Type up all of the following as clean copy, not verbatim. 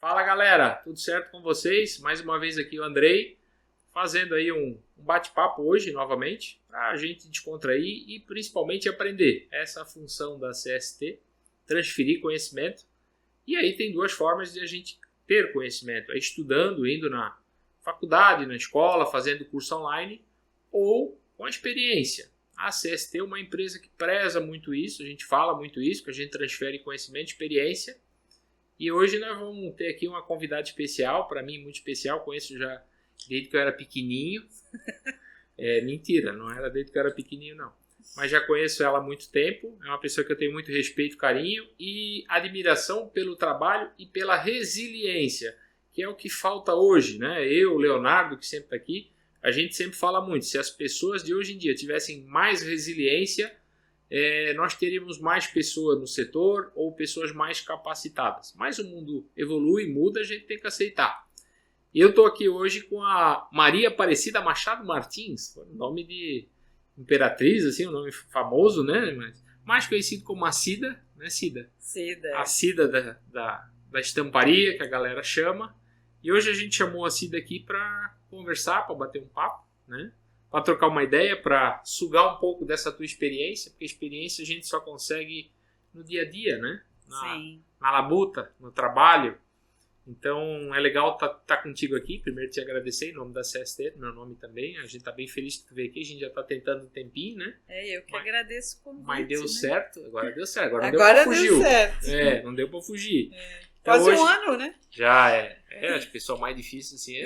Fala galera, tudo certo com vocês? Mais uma vez aqui o Andrei, fazendo aí um bate-papo hoje novamente, para a gente descontrair e principalmente aprender essa função da CST, transferir conhecimento. E aí tem duas formas de a gente ter conhecimento, é estudando, indo na faculdade, na escola, fazendo curso online ou com a experiência. A CST é uma empresa que preza muito isso, a gente fala muito isso, que a gente transfere conhecimento, experiência. E hoje nós vamos ter aqui uma convidada especial, para mim muito especial, conheço já desde que eu era pequenininho. Mentira, não era desde que eu era pequenininho não. Mas já conheço ela há muito tempo, é uma pessoa que eu tenho muito respeito, carinho e admiração pelo trabalho e pela resiliência, que é o que falta hoje, né? Eu, Leonardo, que sempre está aqui, a gente sempre fala muito, se as pessoas de hoje em dia tivessem mais resiliência, nós teríamos mais pessoas no setor ou pessoas mais capacitadas. Mas o mundo evolui, muda, a gente tem que aceitar. E eu estou aqui hoje com a Maria Aparecida Machado Martins, nome de imperatriz, assim, um nome famoso, né? Mas mais conhecido como a Cida, né, Cida? Cida. A Cida da estamparia, que a galera chama. E hoje a gente chamou a Cida aqui para conversar, para bater um papo, né? Para trocar uma ideia, para sugar um pouco dessa tua experiência, porque experiência a gente só consegue no dia a dia, né? Na labuta, no trabalho. Então é legal tá contigo aqui. Primeiro te agradecer em nome da CST, meu nome também. A gente tá bem feliz que tu veio aqui, a gente já tá tentando um tempinho, né? Eu que agradeço o convite. Mas deu né? certo, agora deu certo. Agora não deu certo. Não deu pra fugir. Então, quase hoje, um ano, né? Já acho que o pessoal mais difícil assim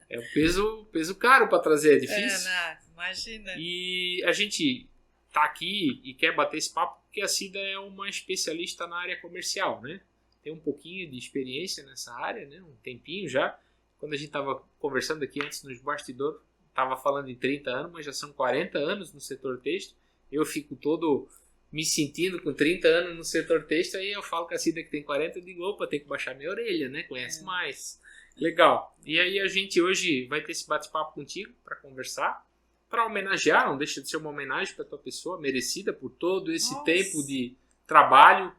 é o peso caro para trazer, é difícil. Imagina. E a gente tá aqui e quer bater esse papo porque a Cida é uma especialista na área comercial, né? Tem um pouquinho de experiência nessa área, né? Um tempinho já. Quando a gente tava conversando aqui antes nos bastidores, tava falando em 30 anos, mas já são 40 anos no setor têxtil. Eu fico todo me sentindo com 30 anos no setor têxtil, aí eu falo com a Cida que tem 40, eu digo, opa, tem que baixar minha orelha, né? Conhece mais. Legal. E aí a gente hoje vai ter esse bate-papo contigo para conversar, para homenagear, não deixa de ser uma homenagem para tua pessoa, merecida por todo esse tempo de trabalho.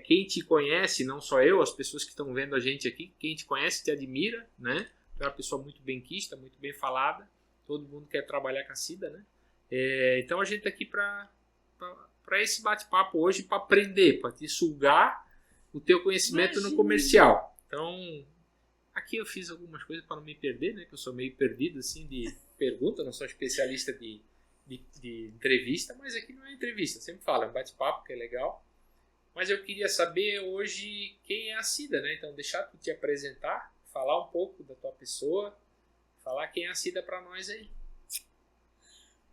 Quem te conhece, não só eu, as pessoas que estão vendo a gente aqui, quem te conhece te admira, né? Tu é uma pessoa muito benquista, muito bem falada, todo mundo quer trabalhar com a Cida, né? Então a gente está aqui para esse bate-papo hoje, para aprender, para te sugar o teu conhecimento no comercial. Então, aqui eu fiz algumas coisas para não me perder, né? Que eu sou meio perdido assim de pergunta, não sou especialista de entrevista, mas aqui não é entrevista, sempre falo, é um bate-papo que é legal. Mas eu queria saber hoje quem é a Cida, né? Então deixar tu te apresentar, falar um pouco da tua pessoa, falar quem é a Cida para nós aí.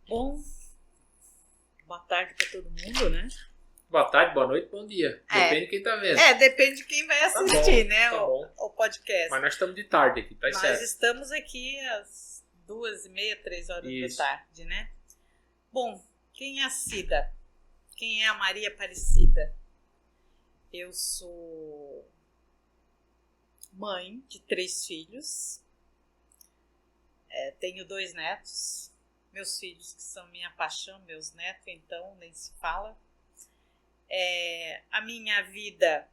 Bom, boa tarde para todo mundo, né? Boa tarde, boa noite, bom dia. Depende de quem tá vendo. Depende de quem vai assistir, né? Tá bom. O podcast. Mas nós estamos de tarde aqui, tá certo? Nós estamos aqui às 2h30, 3 horas da tarde, né? Bom, quem é a Cida? Quem é a Maria Aparecida? Eu sou mãe de 3 filhos. Tenho 2 netos. Meus filhos que são minha paixão, meus netos, então nem se fala. A minha vida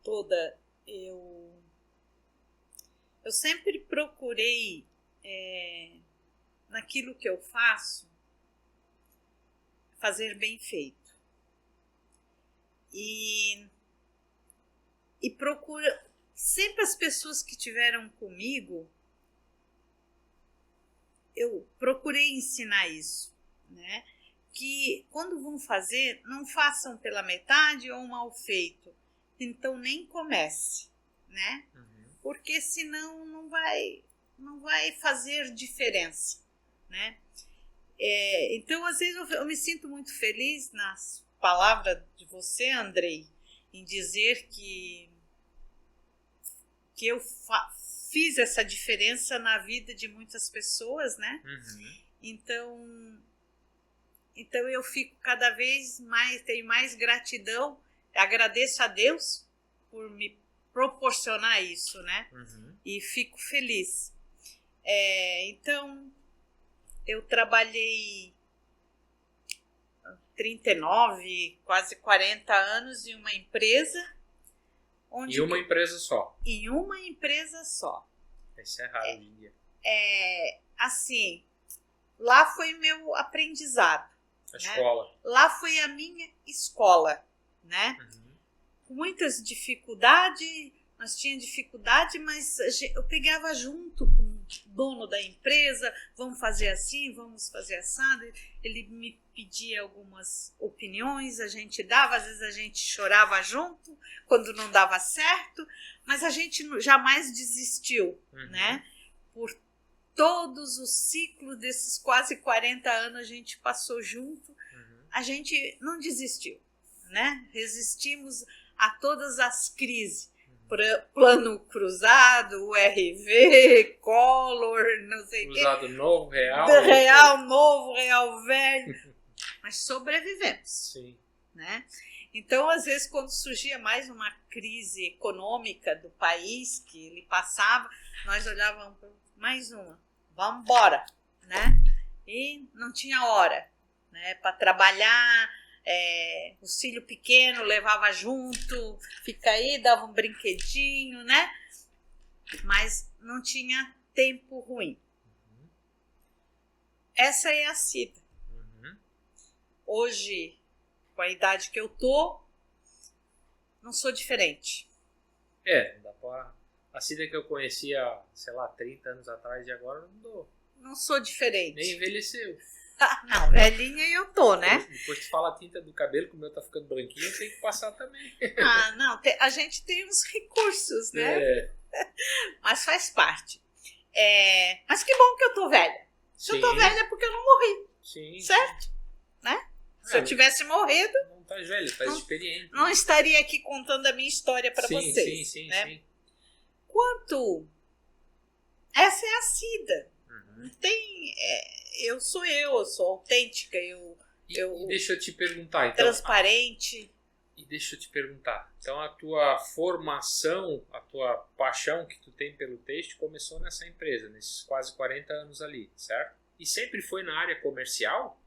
toda eu sempre procurei naquilo que eu faço fazer bem feito e procuro sempre as pessoas que tiveram comigo, eu procurei ensinar isso, né? Que quando vão fazer, não façam pela metade ou mal feito. Então nem comece, né? Porque senão não vai fazer diferença, né? Então, às vezes, eu me sinto muito feliz nas palavras de você, Andrei, em dizer que eu fiz essa diferença na vida de muitas pessoas, né? Então eu fico cada vez mais, tenho mais gratidão, agradeço a Deus por me proporcionar isso, né? E fico feliz. Então, eu trabalhei 39, quase 40 anos em uma empresa Em uma empresa só. Em uma empresa só. Isso é raro hoje em dia. Assim, lá foi meu aprendizado. A escola. Lá foi a minha escola, né? Com muitas dificuldades, nós tínhamos dificuldade, mas eu pegava junto com o dono da empresa, vamos fazer assim, vamos fazer assado. Ele me pedia algumas opiniões, a gente dava, às vezes a gente chorava junto quando não dava certo, mas a gente jamais desistiu, né? Por todos os ciclos desses quase 40 anos a gente passou junto, a gente não desistiu, né? Resistimos a todas as crises. Plano cruzado, URV, Collor, não sei o quê. Cruzado novo, real. Real novo, real velho. Mas sobrevivemos. Sim. Né? Então, às vezes, quando surgia mais uma crise econômica do país que ele passava, nós olhávamos para mais uma. Vamos embora. Né? E não tinha hora, né, para trabalhar. O filho pequeno levava junto, fica aí, dava um brinquedinho, né? Mas não tinha tempo ruim. Essa é a Cida. Hoje, com a idade que eu tô, não sou diferente. Dá pra... A Cida que eu conhecia, sei lá, 30 anos atrás e agora não mudou. Não sou diferente. Nem envelheceu. Não, velhinha eu tô, né? Depois tu fala a tinta do cabelo, que o meu tá ficando branquinho, tem que passar também. Não, a gente tem uns recursos, né? Mas faz parte. Mas que bom que eu tô velha. Se eu tô velha é porque eu não morri. Sim. Certo? Né? Se eu tivesse morrido... Não tá velha, tá experiente. Não estaria aqui contando a minha história para vocês. Sim. Quanto... Essa é a Cida. Não tem... eu sou autêntica, e deixa eu te perguntar, então. Transparente. E deixa eu te perguntar. Então, a tua formação, a tua paixão que tu tem pelo têxtil começou nessa empresa, nesses quase 40 anos ali, certo? E sempre foi na área comercial?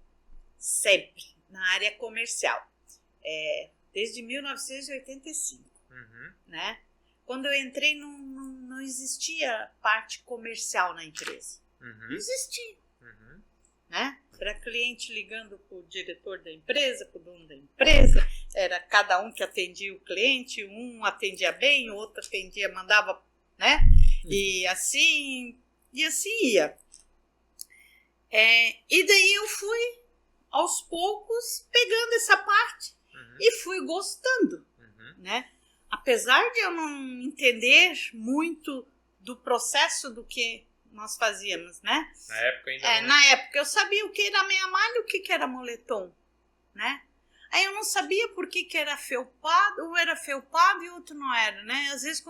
Sempre, na área comercial. Desde 1985, né? Quando eu entrei, não existia parte comercial na empresa. Não existia. Né? Era cliente ligando para o diretor da empresa, para o dono da empresa. Era cada um que atendia o cliente. Um atendia bem, o outro atendia, mandava, né? E assim ia. E daí eu fui, aos poucos, pegando essa parte e fui gostando, né? Apesar de eu não entender muito do processo do que nós fazíamos, né? Na época ainda não. Na época eu sabia o que era meia malha e o que era moletom, né? Aí eu não sabia por que era felpado, um era felpado e o outro não era, né? Às vezes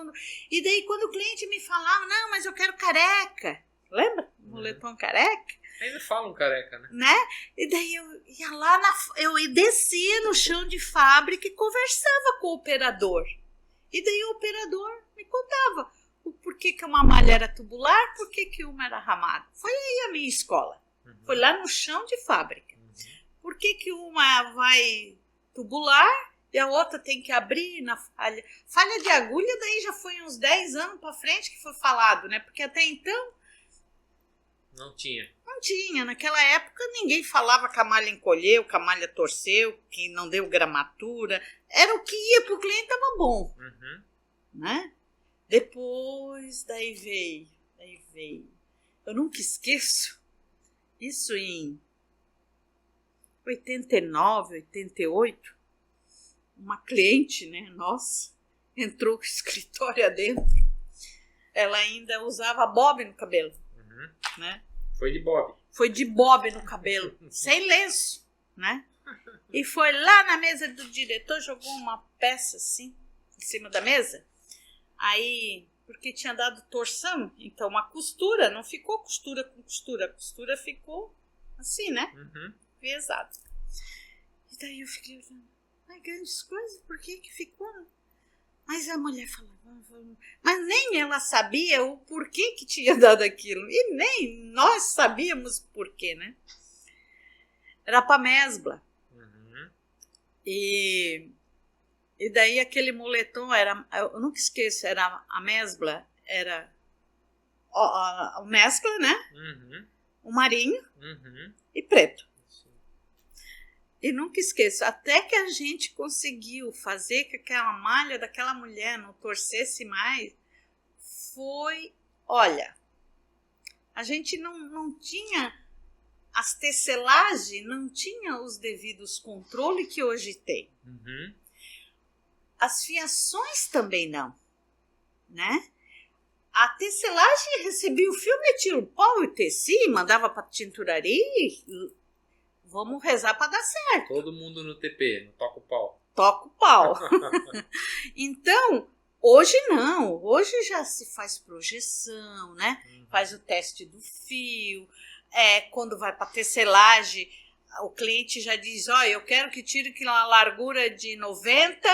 E daí quando o cliente me falava, não, mas eu quero careca, lembra? Moletom careca. Ainda falam careca, né? E daí eu ia lá, eu descia no chão de fábrica e conversava com o operador. E daí o operador me contava por que uma malha era tubular, por que uma era ramada. Foi aí a minha escola. Foi lá no chão de fábrica. Por que uma vai tubular e a outra tem que abrir na falha? Falha de agulha, daí já foi uns 10 anos para frente que foi falado, né? Porque até então... Não tinha. Naquela época ninguém falava que a malha encolheu, que a malha torceu, que não deu gramatura. Era o que ia pro cliente, tava bom. Né? Depois, daí veio. Eu nunca esqueço. Isso em 89, 88. Uma cliente, né, nossa, entrou com o escritório adentro. Ela ainda usava bob no cabelo. Né? Foi de bob. Foi de bob no cabelo, sem lenço, né? E foi lá na mesa do diretor, jogou uma peça assim, em cima da mesa. Aí, porque tinha dado torção, então uma costura, não ficou costura com costura, a costura ficou assim, né? Pesado. E daí eu fiquei olhando, ai, grandes coisas, por que ficou? Mas a mulher falava, mas nem ela sabia o porquê que tinha dado aquilo. E nem nós sabíamos porquê, né? Era para mesbla. E E daí aquele moletom era, eu nunca esqueço, era a mesbla, era o mescla, né? Uhum. O marinho Uhum. e preto. Sim. E nunca esqueço, até que a gente conseguiu fazer que aquela malha daquela mulher não torcesse mais, foi, olha, a gente não tinha, as tecelagens não tinha os devidos controles que hoje tem. Uhum. As fiações também não, né? A tecelagem recebia o fio, metia o pau e tecia, mandava para tinturaria e vamos rezar para dar certo. Todo mundo no TP, no toca o pau. Toca o pau. Então, hoje não. Hoje já se faz projeção, né? Uhum. Faz o teste do fio. Quando vai para tecelagem, o cliente já diz, ó, eu quero que tire aquela largura de 90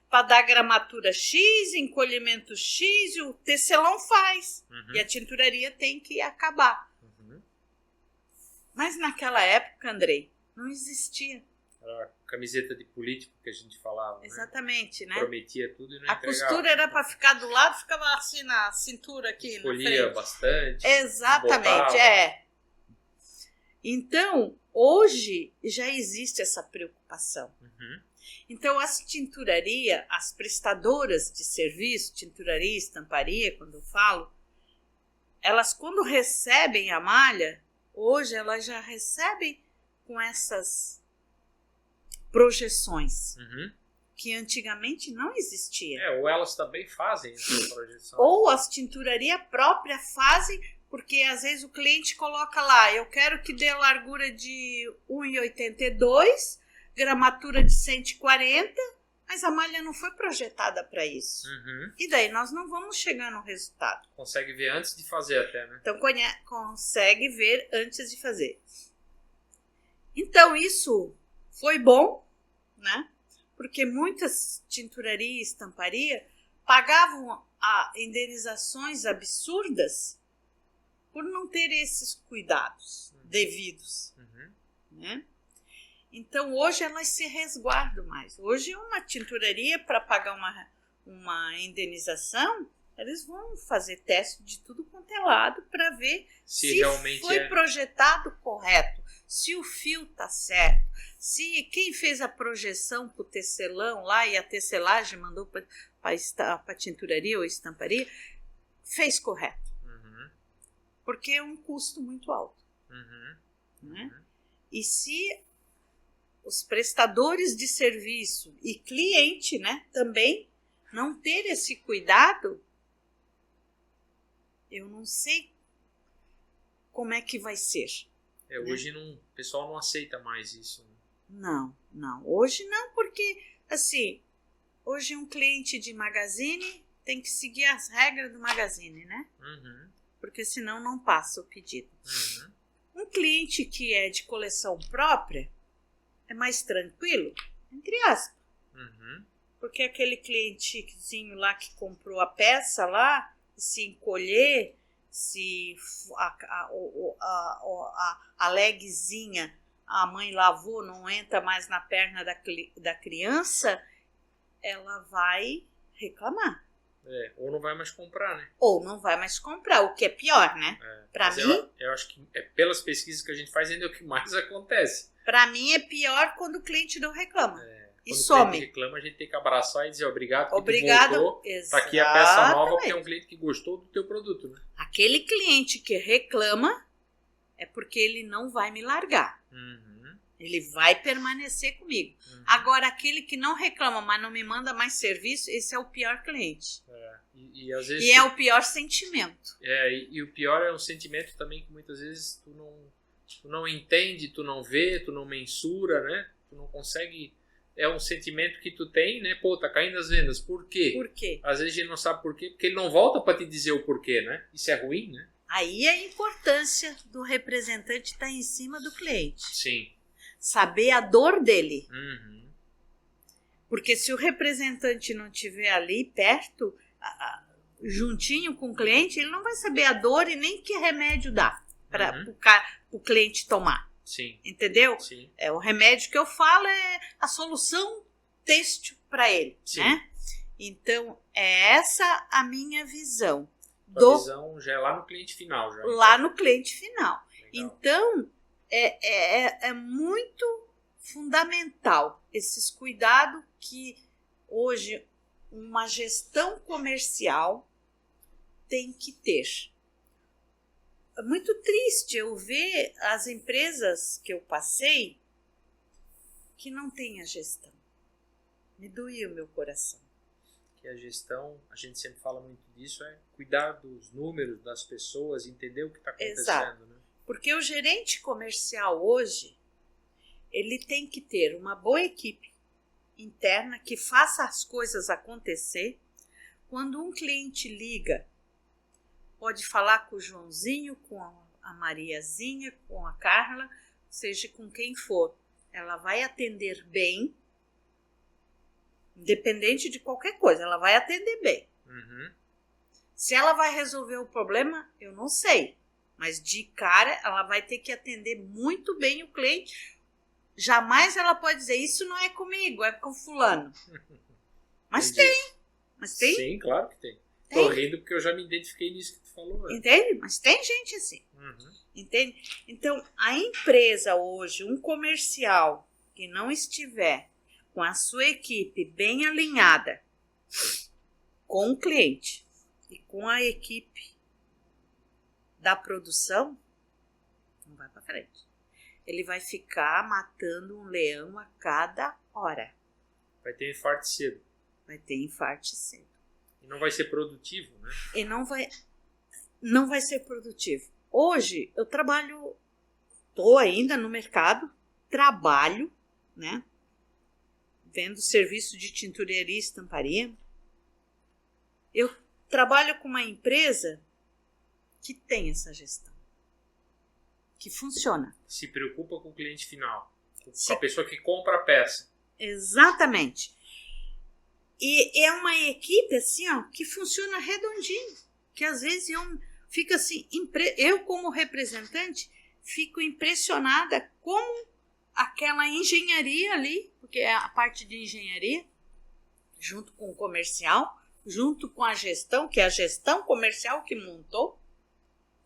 para dar gramatura X, encolhimento X, e o tecelão faz. Uhum. E a tinturaria tem que acabar. Uhum. Mas naquela época, Andrei, não existia. Era a camiseta de político que a gente falava, né? Exatamente, né? Prometia tudo e não A entregava. costura era para ficar do lado, ficava assim na cintura aqui, na Escolhia frente. bastante. Exatamente, botava. Então, hoje já existe essa preocupação. Uhum. Então, as tinturarias, as prestadoras de serviço, tinturaria, estamparia, quando eu falo, elas quando recebem a malha, hoje elas já recebem com essas projeções, Uhum. que antigamente não existia. Ou elas também fazem essa projeção. Ou as tinturarias próprias fazem, porque às vezes o cliente coloca lá, eu quero que dê a largura de 1,82, gramatura de 140, mas a malha não foi projetada para isso. Uhum. E daí nós não vamos chegar no resultado. Consegue ver antes de fazer até, né? Então consegue ver antes de fazer. Então isso foi bom, né? Porque muitas tinturarias e estamparias pagavam indenizações absurdas por não ter esses cuidados devidos, né? Então, hoje elas se resguardam mais. Hoje, uma tinturaria, para pagar uma indenização, eles vão fazer teste de tudo quanto é lado para ver se realmente foi projetado correto, se o fio está certo, se quem fez a projeção para o tecelão lá e a tecelagem mandou para a tinturaria ou estamparia, fez correto. Uhum. Porque é um custo muito alto. Uhum. Né? Uhum. E se os prestadores de serviço e cliente, né, também não ter esse cuidado, eu não sei como é que vai ser. Hoje o pessoal não aceita mais isso. Não. Hoje não, porque assim, hoje um cliente de magazine tem que seguir as regras do magazine, né? Uhum. Porque senão não passa o pedido. Uhum. Um cliente que é de coleção própria é mais tranquilo, entre aspas. Uhum. Porque aquele clientezinho lá que comprou a peça lá, se encolher, se a legzinha a mãe lavou, não entra mais na perna da criança, ela vai reclamar. Ou não vai mais comprar, né? Ou não vai mais comprar, o que é pior, né? Para mim, eu acho que pelas pesquisas que a gente faz ainda é o que mais acontece. Para mim é pior quando o cliente não reclama. E quando some. o cliente reclama, a gente tem que abraçar e dizer obrigado, Obrigado. voltou. Tá aqui a peça nova, porque é um cliente que gostou do teu produto, né? Aquele cliente que reclama é porque ele não vai me largar. Uhum. Ele vai permanecer comigo. Uhum. Agora, aquele que não reclama, mas não me manda mais serviço, esse é o pior cliente. E às vezes é o pior sentimento. E o pior é um sentimento também que muitas vezes tu não entende, tu não vê, tu não mensura, né? Tu não consegue... É um sentimento que tu tem, né? Pô, tá caindo as vendas. Por quê? Por quê? Às vezes a gente não sabe por quê, porque ele não volta para te dizer o porquê, né? Isso é ruim, né? Aí a importância do representante estar em cima do cliente. Sim. Saber a dor dele. Uhum. Porque se o representante não estiver ali perto, juntinho com o cliente, ele não vai saber a dor e nem que remédio dá para o cliente tomar. Sim. Entendeu? Sim. O remédio que eu falo é a solução têxtil para ele, Sim. né? Então, é essa a minha visão. A visão já é lá no cliente final. Já, lá no cliente final. Legal. Então, é muito fundamental esses cuidados que hoje uma gestão comercial tem que ter. É muito triste eu ver as empresas que eu passei que não têm a gestão. Me doía o meu coração. Que a gestão, a gente sempre fala muito disso, é cuidar dos números, das pessoas, entender o que está acontecendo. Exato. Né? Porque o gerente comercial hoje, ele tem que ter uma boa equipe interna que faça as coisas acontecer. Quando um cliente liga, pode falar com o Joãozinho, com a Mariazinha, com a Carla, seja com quem for. Ela vai atender bem, independente de qualquer coisa, ela vai atender bem. Uhum. Se ela vai resolver o problema, eu não sei. Mas de cara, ela vai ter que atender muito bem o cliente. Jamais ela pode dizer, isso não é comigo, é com fulano. Mas Entendi. tem. Mas tem. Sim, claro que tem. Tem. Tô rindo porque eu já me identifiquei nisso que tu falou. Né? Entende? Mas tem gente assim. Uhum. Entende? Então, a empresa hoje, um comercial que não estiver com a sua equipe bem alinhada com o cliente e com a equipe da produção, não vai para frente. Ele vai ficar matando um leão a cada hora. Vai ter infarto cedo. Vai ter infarto cedo. E não vai ser produtivo, né? E não vai ser produtivo. Hoje eu trabalho, estou ainda no mercado, trabalho, né? Vendo serviço de tintureria e estamparia. Eu trabalho com uma empresa que tem essa gestão, que funciona. Se preocupa com o cliente final, com a pessoa que compra a peça. Exatamente. E é uma equipe assim, ó, que funciona redondinho, que às vezes eu fico assim, eu como representante fico impressionada com aquela engenharia ali, porque é a parte de engenharia, junto com o comercial, junto com a gestão, que é a gestão comercial que montou,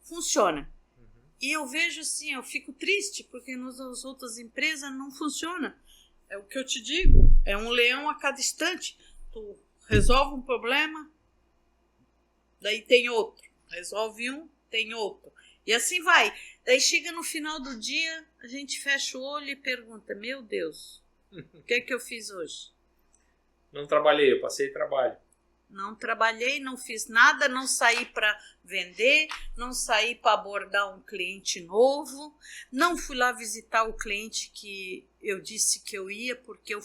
funciona. Uhum. E eu vejo assim, eu fico triste, porque nas outras empresas não funciona. É o que eu te digo, é um leão a cada instante. Tu resolve um problema, daí tem outro. Resolve um, tem outro. E assim vai. Daí chega no final do dia, a gente fecha o olho e pergunta, meu Deus, o que é que eu fiz hoje? Não trabalhei, eu passei trabalho. Não trabalhei, não fiz nada, não saí para vender, não saí para abordar um cliente novo, não fui lá visitar o cliente que eu disse que eu ia, porque eu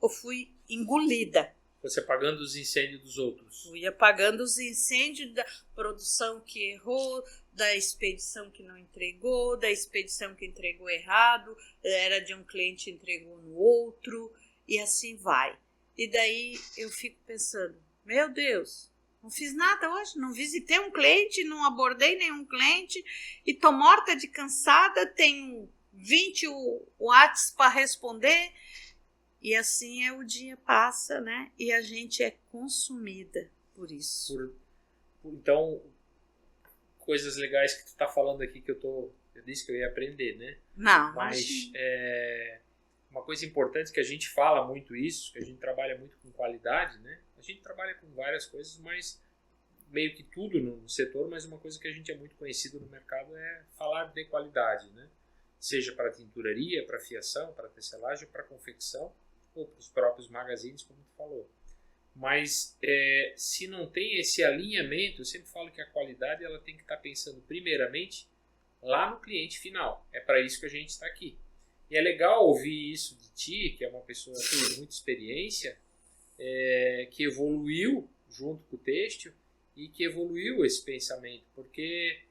fui engolida. Você apagando os incêndios dos outros. Fui apagando os incêndios da produção que errou, da expedição que não entregou, da expedição que entregou errado, era de um cliente e entregou no outro, e assim vai. E daí eu fico pensando, meu Deus, não fiz nada hoje, não visitei um cliente, não abordei nenhum cliente e tô morta de cansada, tenho 20 WhatsApp para responder e assim o dia passa, né? E a gente é consumida por isso. Então, coisas legais que tu tá falando aqui que eu disse que eu ia aprender, né? Não, mas uma coisa importante que a gente fala muito isso, que a gente trabalha muito com qualidade, né? A gente trabalha com várias coisas, mas meio que tudo no setor, mas uma coisa que a gente é muito conhecido no mercado é falar de qualidade, né? Seja para tinturaria, para fiação, para tecelagem, para confecção ou para os próprios magazines, como tu falou. Mas se não tem esse alinhamento, eu sempre falo que a qualidade ela tem que estar pensando primeiramente lá no cliente final. É para isso que a gente está aqui. E é legal ouvir isso de ti, que é uma pessoa que tem muita experiência, que evoluiu junto com o têxtil e que evoluiu esse pensamento, porque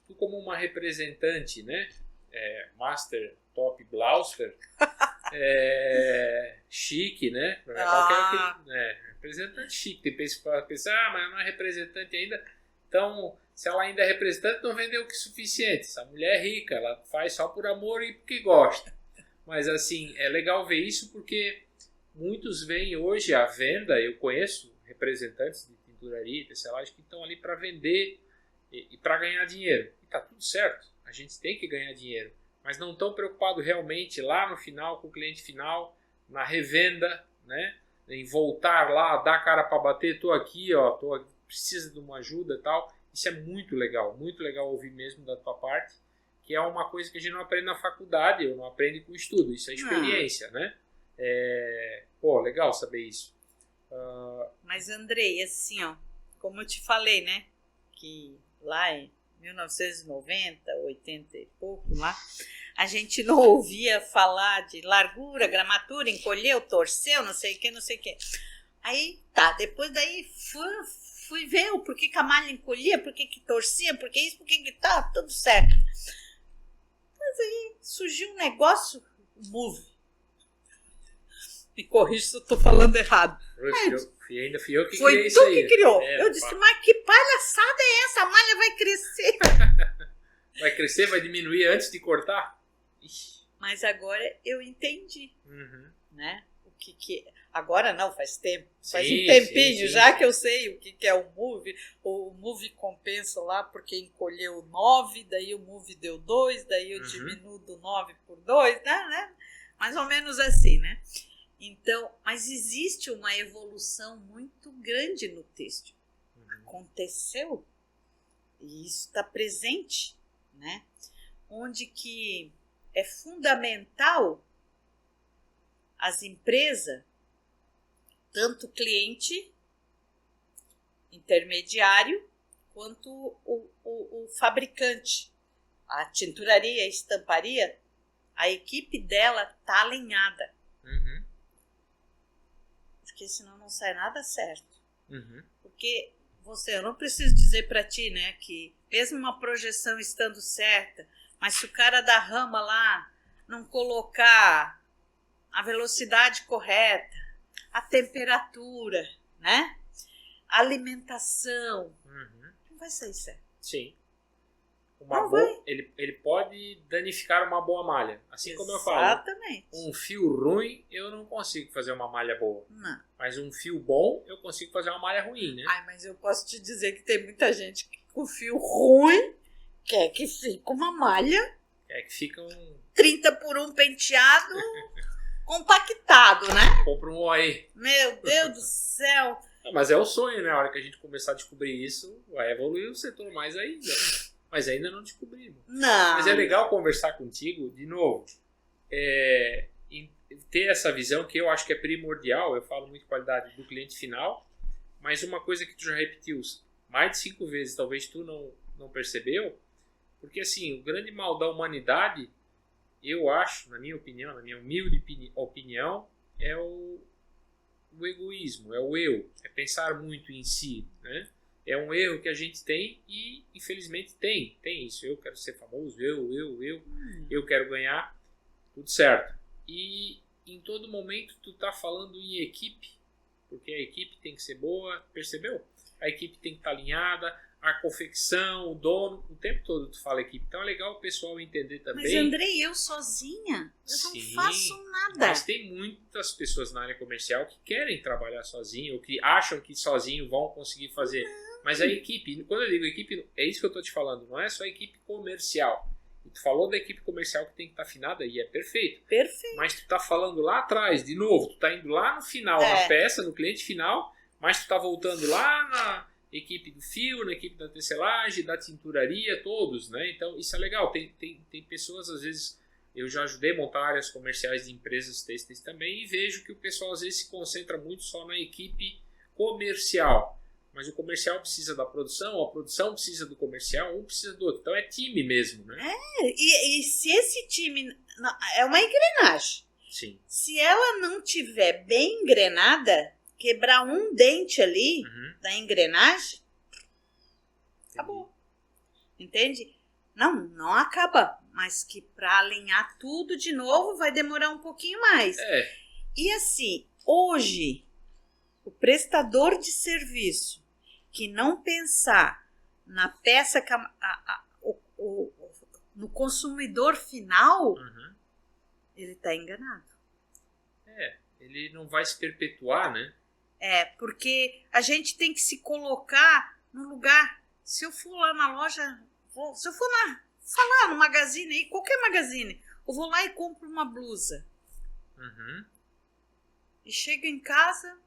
tu como uma representante, né, Master Top Blausfer, chique, né, representante chique, tem pessoa que pensa, mas não é representante ainda, então se ela ainda é representante não vendeu o que é suficiente, essa mulher é rica, ela faz só por amor e porque gosta, mas assim, é legal ver isso porque muitos veem hoje a venda, eu conheço representantes de tinturaria e tecelagem que estão ali para vender e para ganhar dinheiro. E está tudo certo, a gente tem que ganhar dinheiro, mas não estão preocupados realmente lá no final, com o cliente final, na revenda, né? Em voltar lá, dar a cara para bater, estou aqui, ó, precisa de uma ajuda e tal. Isso é muito legal ouvir mesmo da tua parte, que é uma coisa que a gente não aprende na faculdade, ou não aprende com estudo, isso é experiência, né? Legal saber isso. Mas, Andrei, assim, ó, como eu te falei, né, que lá em 1990, 80 e pouco lá, a gente não ouvia falar de largura, gramatura, encolheu, torceu, não sei o que, não sei o que. Aí, depois daí fui ver o porquê que a malha encolhia, porquê que torcia, porquê isso, porquê que tá, tudo certo. Mas aí surgiu um negócio, move. Me corrija se eu tô falando errado. Ainda fui eu que foi criei tu isso aí. que criou. Eu disse, mas que palhaçada é essa? A malha vai crescer. Vai crescer, vai diminuir antes de cortar? Ixi. Mas agora eu entendi. Né? O que agora não, faz tempo. Faz um tempinho já que eu sei o que é o move. O move compensa lá porque encolheu 9, daí o move deu 2, daí eu diminuo do 9 por 2, né? Mais ou menos assim, né? Então, mas existe uma evolução muito grande no têxtil. Aconteceu. E isso está presente, né? Onde que é fundamental as empresas, tanto o cliente intermediário, quanto o fabricante, a tinturaria, a estamparia, a equipe dela está alinhada. Porque senão não sai nada certo. Porque eu não preciso dizer para ti, né, que mesmo uma projeção estando certa, mas se o cara da rama lá não colocar a velocidade correta, a temperatura, né, a alimentação, não vai sair certo. Sim. Ele pode danificar uma boa malha. Assim como eu falo. Exatamente. Um fio ruim, eu não consigo fazer uma malha boa. Não. Mas um fio bom, eu consigo fazer uma malha ruim, né? Mas eu posso te dizer que tem muita gente que com fio ruim quer que fique uma malha. Quer que fica um 30 por 1 penteado compactado, né? Compra um OE. Meu Deus do céu. Mas é o sonho, né? A hora que a gente começar a descobrir isso, vai evoluir o setor mais ainda. Mas ainda não descobrimos. Não. Mas é legal conversar contigo, de novo, ter essa visão que eu acho que é primordial. Eu falo muito qualidade do cliente final, mas uma coisa que tu já repetiu mais de 5 vezes, talvez tu não percebeu, porque assim, o grande mal da humanidade, eu acho, na minha opinião, na minha humilde opinião, é o egoísmo, é o eu, é pensar muito em si, né? É um erro que a gente tem e, infelizmente, tem isso. Eu quero ser famoso, eu quero ganhar, tudo certo. E em todo momento tu tá falando em equipe, porque a equipe tem que ser boa, percebeu? A equipe tem que estar alinhada, a confecção, o dono, o tempo todo tu fala equipe. Então é legal o pessoal entender também. Mas, Andrei, eu sozinha, eu não faço nada. Mas tem muitas pessoas na área comercial que querem trabalhar sozinho, ou que acham que sozinho vão conseguir fazer. Mas a equipe, quando eu digo equipe, é isso que eu estou te falando, não é só a equipe comercial. E tu falou da equipe comercial que tem que estar afinada e é perfeito. Perfeito. Mas tu tá falando lá atrás, de novo, tu tá indo lá no final, na peça, no cliente final, mas tu tá voltando lá na equipe do fio, na equipe da tecelagem, da tinturaria, todos, né? Então isso é legal. Tem pessoas, às vezes, eu já ajudei a montar áreas comerciais de empresas têxteis também e vejo que o pessoal às vezes se concentra muito só na equipe comercial. Mas o comercial precisa da produção, a produção precisa do comercial, um precisa do outro. Então é time mesmo, né? E se esse time... É uma engrenagem. Sim. Se ela não tiver bem engrenada, quebrar um dente ali da engrenagem, acabou. Entende? Não acaba. Mas que para alinhar tudo de novo vai demorar um pouquinho mais. E assim, hoje, o prestador de serviço que não pensar na peça, no consumidor final, ele está enganado. ele não vai se perpetuar, né? Porque a gente tem que se colocar no lugar. Se eu for lá na loja, se eu for falar no Magazine aí, qualquer Magazine, eu vou lá e compro uma blusa. Uhum. E chego em casa,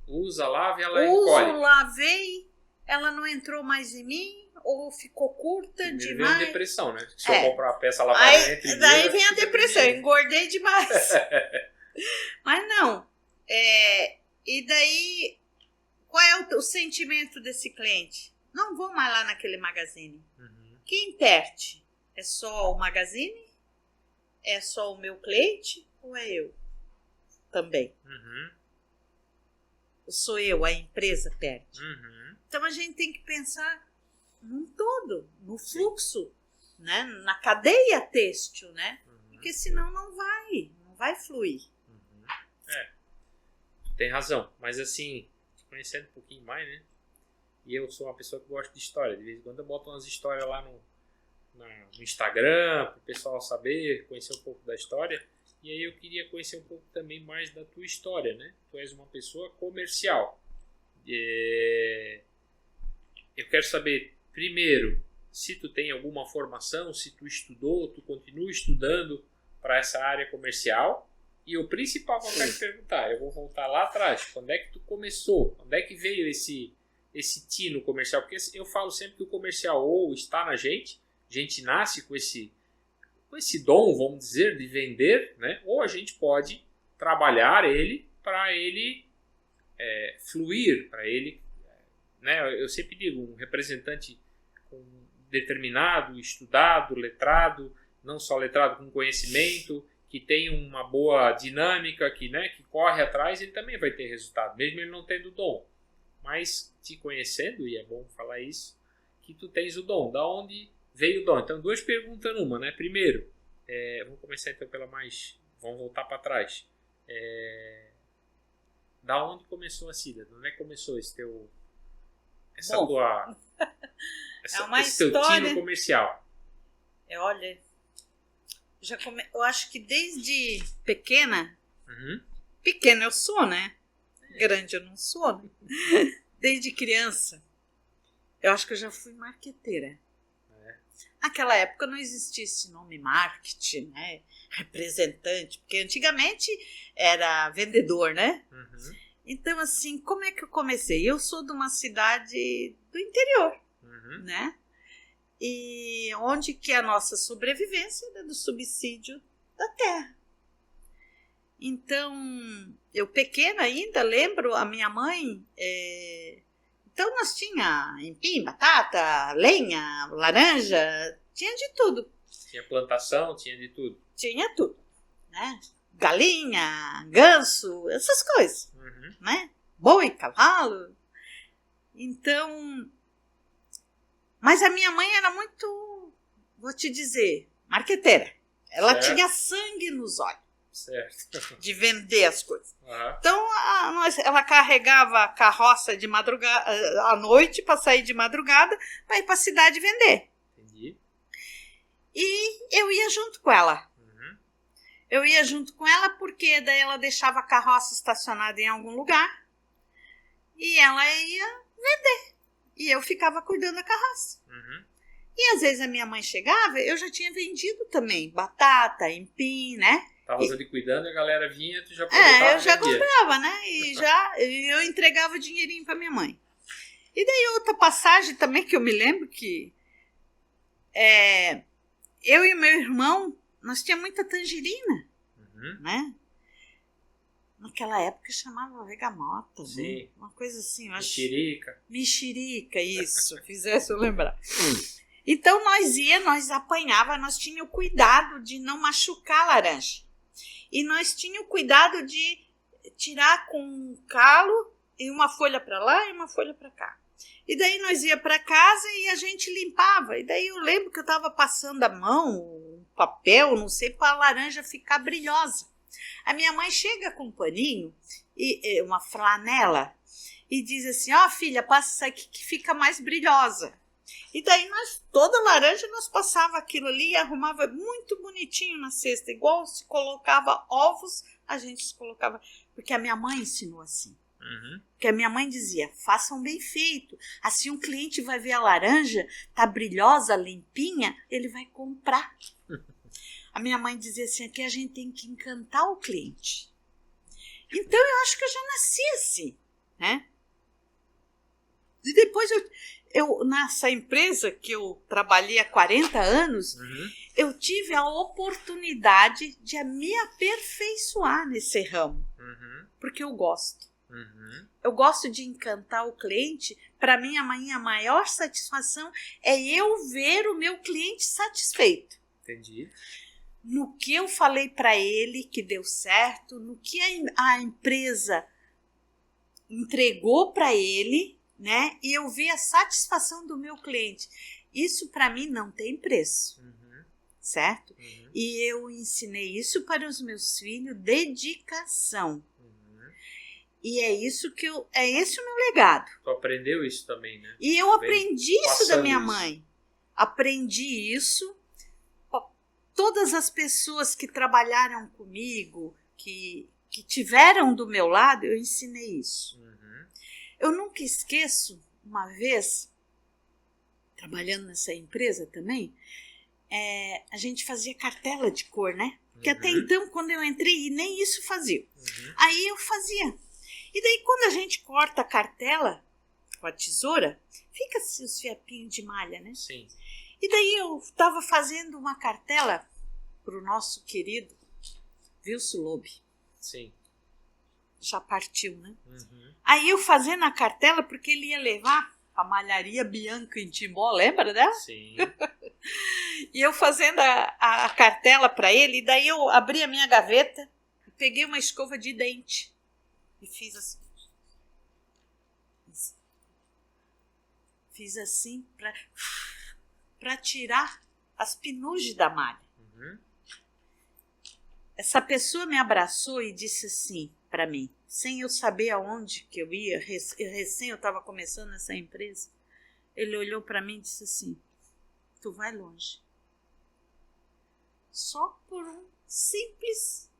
usa, lava e ela encolhe. Lavei, ela não entrou mais em mim, ou ficou curta Primeiro demais. vem a depressão, né? Se eu comprar uma peça lavada entre daí vem a depressão, engordei demais. Mas não. E daí, qual é o sentimento desse cliente? Não vou mais lá naquele Magazine. Uhum. Quem perde? É só o Magazine? É só o meu cliente? Ou é eu também? Uhum. Sou eu, a empresa perde. Uhum. Então a gente tem que pensar num todo, no fluxo, né? Na cadeia têxtil, né? Uhum. Porque senão não vai fluir. Uhum. Tem razão, mas assim, te conhecendo um pouquinho mais, né? E eu sou uma pessoa que gosta de história. De vez em quando eu boto umas histórias lá no Instagram, para o pessoal saber, conhecer um pouco da história. E aí eu queria conhecer um pouco também mais da tua história, né? Tu és uma pessoa comercial. Eu quero saber, primeiro, se tu tem alguma formação, se tu estudou, tu continua estudando para essa área comercial. E o principal que eu quero te perguntar, eu vou voltar lá atrás, quando é que tu começou? Onde é que veio esse tino comercial? Porque eu falo sempre que o comercial ou está na gente, a gente nasce com esse dom, vamos dizer, de vender, né? Ou a gente pode trabalhar ele para ele fluir, para ele, né? Eu sempre digo, um representante determinado, estudado, letrado, não só letrado com conhecimento, que tem uma boa dinâmica, que corre atrás, ele também vai ter resultado, mesmo ele não tendo dom. Mas te conhecendo, e é bom falar isso, que tu tens o dom. Da onde veio o dom? Então, duas perguntas numa, né? Primeiro, vamos começar então vamos voltar para trás. Da onde começou a Cida? De onde é que começou esse teu tino comercial? Olha, eu acho que desde pequena, pequena eu sou, né? Grande eu não sou, né? Desde criança, eu acho que eu já fui marqueteira. Naquela época não existia esse nome marketing, né? Representante, porque antigamente era vendedor, né? Uhum. Então, assim, como é que eu comecei? Eu sou de uma cidade do interior, né? E onde que é a nossa sobrevivência é do subsídio da terra. Então, eu pequena ainda, lembro a minha mãe, então nós tinha empim, batata, lenha, laranja, tinha de tudo. Tinha plantação, tinha de tudo. Tinha tudo, né? Galinha, ganso, essas coisas, né? Boi, cavalo. Então, mas a minha mãe era muito, vou te dizer, marqueteira. Ela tinha sangue nos olhos. Certo. De vender as coisas. Uhum. Então, ela carregava a carroça de madrugada, à noite, para sair de madrugada, para ir para a cidade vender. Entendi. E eu ia junto com ela. Eu ia junto com ela porque daí ela deixava a carroça estacionada em algum lugar e ela ia vender. E eu ficava cuidando da carroça. E às vezes a minha mãe chegava, eu já tinha vendido também batata, empim, né? Tava ali cuidando e a galera vinha, tu já aproveitava. Eu já comprava, né? E eu entregava o dinheirinho para minha mãe. E daí outra passagem também que eu me lembro que eu e meu irmão, nós tínhamos muita tangerina, né? Naquela época chamava vergamota, né? Uma coisa assim, eu acho. Mexerica. Mexerica, isso, fizesse eu lembrar. Então nós apanhava, nós tínhamos o cuidado de não machucar a laranja. E nós tínhamos o cuidado de tirar com um calo e uma folha para lá e uma folha para cá. E daí nós ia para casa e a gente limpava. E daí eu lembro que eu estava passando a mão, um papel, não sei, para a laranja ficar brilhosa. A minha mãe chega com um paninho, uma flanela, e diz assim, filha, passa isso aqui que fica mais brilhosa. E daí toda laranja nós passava aquilo ali e arrumava muito bonitinho na cesta, igual se colocava ovos, a gente colocava Porque a minha mãe ensinou assim. Uhum. Porque a minha mãe dizia, façam bem feito. Assim um cliente vai ver a laranja, tá brilhosa, limpinha, ele vai comprar. A minha mãe dizia assim, que a gente tem que encantar o cliente. Então eu acho que eu já nasci assim, né? E depois eu nessa empresa que eu trabalhei há 40 anos, eu tive a oportunidade de me aperfeiçoar nesse ramo. Porque eu gosto. Eu gosto de encantar o cliente. Para mim, a minha maior satisfação é eu ver o meu cliente satisfeito. Entendi. No que eu falei para ele que deu certo, no que a empresa entregou para ele, né? E eu vi a satisfação do meu cliente. Isso para mim não tem preço, certo? E eu ensinei isso para os meus filhos, dedicação. E é isso que é esse o meu legado. Tu aprendeu isso também, né? E eu aprendi isso da minha isso. mãe. Aprendi isso. Todas as pessoas que trabalharam comigo, que tiveram do meu lado, eu ensinei isso. Eu nunca esqueço, uma vez, trabalhando nessa empresa também, a gente fazia cartela de cor, né? Porque até então, quando eu entrei, nem isso fazia. Aí eu fazia. E daí, quando a gente corta a cartela com a tesoura, fica assim os fiapinhos de malha, né? Sim. E daí eu estava fazendo uma cartela para o nosso querido Wilson Lobe. Sim. Já partiu, né? Aí eu fazendo a cartela, porque ele ia levar a malharia Bianca em Timbó, lembra dela? Sim. E eu fazendo a cartela para ele, e daí eu abri a minha gaveta, peguei uma escova de dente e fiz assim. Fiz assim para tirar as penugem da malha. Essa pessoa me abraçou e disse assim para mim, sem eu saber aonde que eu ia, recém eu estava começando essa empresa, ele olhou para mim e disse assim, tu vai longe. Só por um simples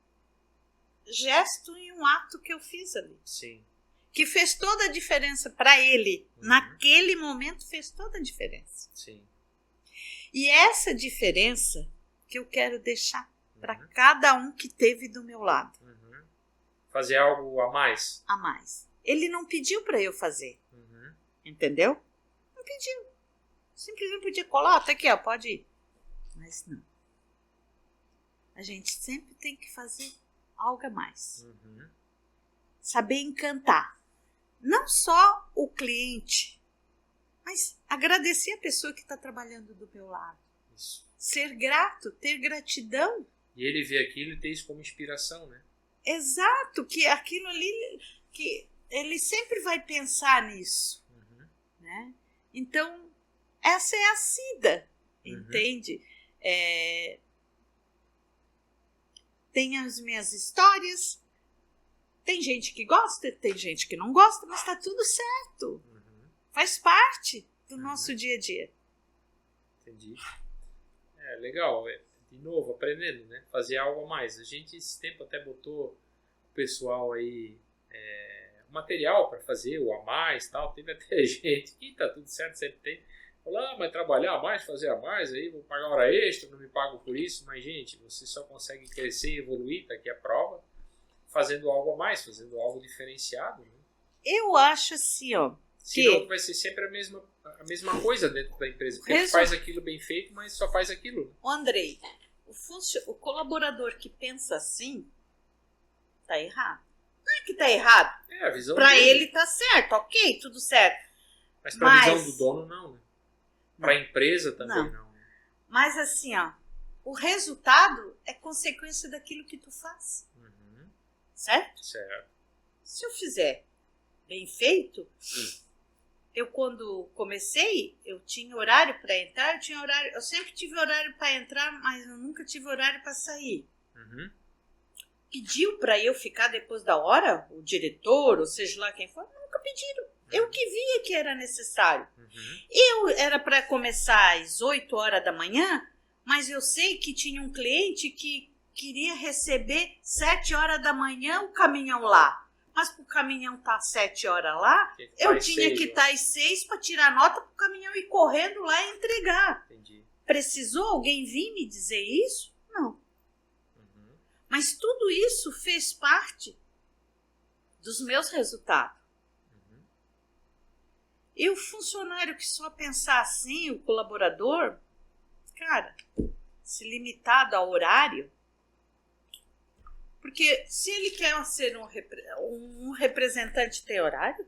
gesto e um ato que eu fiz ali. Sim. Que fez toda a diferença para ele. Naquele momento fez toda a diferença. Sim. E essa diferença que eu quero deixar para cada um que teve do meu lado. Fazer algo a mais. A mais. Ele não pediu para eu fazer. Entendeu? Não pediu. Simplesmente podia colar, até aqui, ó, pode ir. Mas não. A gente sempre tem que fazer algo a mais. Saber encantar. Não só o cliente, mas agradecer a pessoa que está trabalhando do meu lado. Isso. Ser grato, ter gratidão. E ele vê aquilo e tem isso como inspiração, né? Exato, que aquilo ali, que ele sempre vai pensar nisso. Né? Então, essa é a Cida, entende? Tem as minhas histórias, tem gente que gosta, tem gente que não gosta, mas está tudo certo. Faz parte do nosso dia a dia. Entendi. Legal. De novo, aprendendo, né? Fazer algo a mais. A gente, esse tempo, até botou o pessoal aí material para fazer o a mais, tal. Teve até gente que tá tudo certo, sempre tem. Falou, mas trabalhar a mais, fazer a mais, aí vou pagar hora extra, não me pagam por isso. Mas, gente, você só consegue crescer e evoluir, tá aqui a prova, fazendo algo a mais, fazendo algo diferenciado. Né? Eu acho assim, ó. Senão vai ser sempre a mesma coisa dentro da empresa. Porque faz aquilo bem feito, mas só faz aquilo. O Andrei, o colaborador que pensa assim, tá errado. Não é que tá errado. A visão pra dele. ele tá certo, ok, tudo certo. Mas pra visão do dono, não, né? Pra empresa também não. Mas assim, ó, o resultado é consequência daquilo que tu faz. Certo? Certo. Se eu fizer bem feito, eu quando comecei, eu tinha horário para entrar, eu sempre tive horário para entrar, mas eu nunca tive horário para sair. Pediu para eu ficar depois da hora, o diretor, ou seja lá quem for, nunca pediram. Eu que via que era necessário. Eu era para começar às 8 horas da manhã, mas eu sei que tinha um cliente que queria receber 7 horas da manhã o caminhão lá. Mas para o caminhão estar 7 horas lá, eu tinha que estar às 6 para tirar nota para o caminhão ir correndo lá e entregar. Entendi. Precisou alguém vir me dizer isso? Não. Mas tudo isso fez parte dos meus resultados. E o funcionário que só pensar assim, o colaborador, cara, se limitado ao horário, porque se ele quer ser um representante, tem horário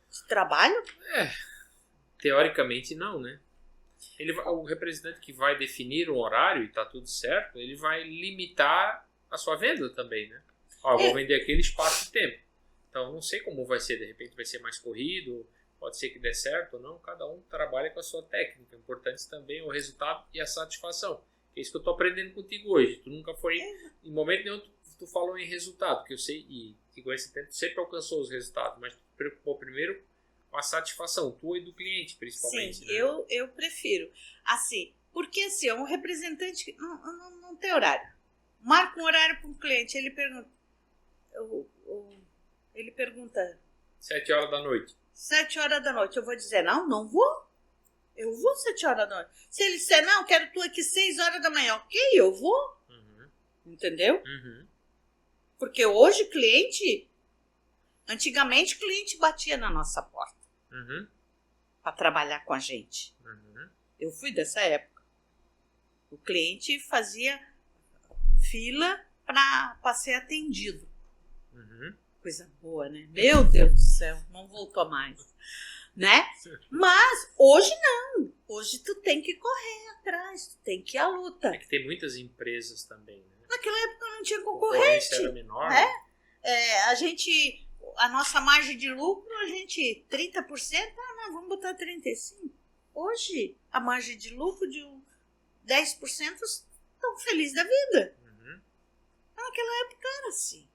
de trabalho? Teoricamente não, né? O representante que vai definir um horário e está tudo certo, ele vai limitar a sua venda também, né? Eu vou vender aquele espaço de tempo. Então, não sei como vai ser. De repente vai ser mais corrido, pode ser que dê certo ou não. Cada um trabalha com a sua técnica. O importante também é o resultado e a satisfação. É isso que eu estou aprendendo contigo hoje. Tu nunca foi, em momento nenhum, tu falou em resultado, que eu sei, e que com esse tempo tu sempre alcançou os resultados, mas tu te preocupou primeiro com a satisfação, tua e do cliente, principalmente. Sim, né? eu prefiro. Assim, porque assim, um representante não tem horário. Marca um horário para um cliente, ele pergunta. Ele pergunta 7 horas da noite. 7 horas da noite. Eu vou dizer, não vou. Eu vou 7 horas da noite. Se ele disser, não, quero tu aqui 6 horas da manhã. Ok, eu vou. Entendeu? Porque hoje antigamente cliente batia na nossa porta para trabalhar com a gente. Eu fui dessa época. O cliente fazia fila para ser atendido. Coisa boa, né? Meu Deus do céu, não voltou mais. Né? Mas hoje não. Hoje tu tem que correr atrás, tu tem que ir à luta. É que tem muitas empresas também, né? Naquela época não tinha concorrente. Era menor. Né? A nossa margem de lucro, 30%, vamos botar 35%. Hoje, a margem de lucro de 10% estão felizes da vida. Naquela época era assim.